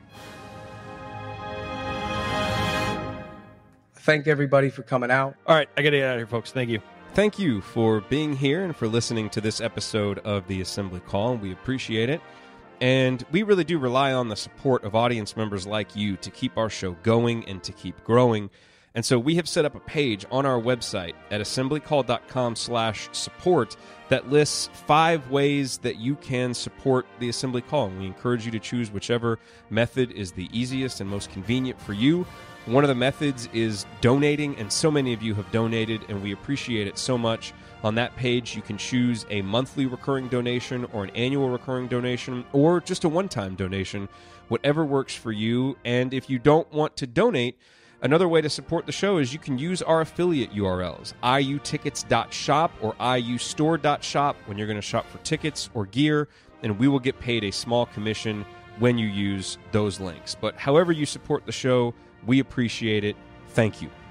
Thank everybody for coming out. All right, I got to get out of here, folks. Thank you. Thank you for being here and for listening to this episode of the Assembly Call. We appreciate it. And we really do rely on the support of audience members like you to keep our show going and to keep growing. And so we have set up a page on our website at assemblycall.com/support that lists 5 ways that you can support the Assembly Call. And we encourage you to choose whichever method is the easiest and most convenient for you. One of the methods is donating, and so many of you have donated, and we appreciate it so much. On that page, you can choose a monthly recurring donation or an annual recurring donation or just a one-time donation, whatever works for you. And if you don't want to donate, another way to support the show is you can use our affiliate URLs, iutickets.shop or iustore.shop, when you're going to shop for tickets or gear, and we will get paid a small commission when you use those links. But however you support the show, we appreciate it. Thank you.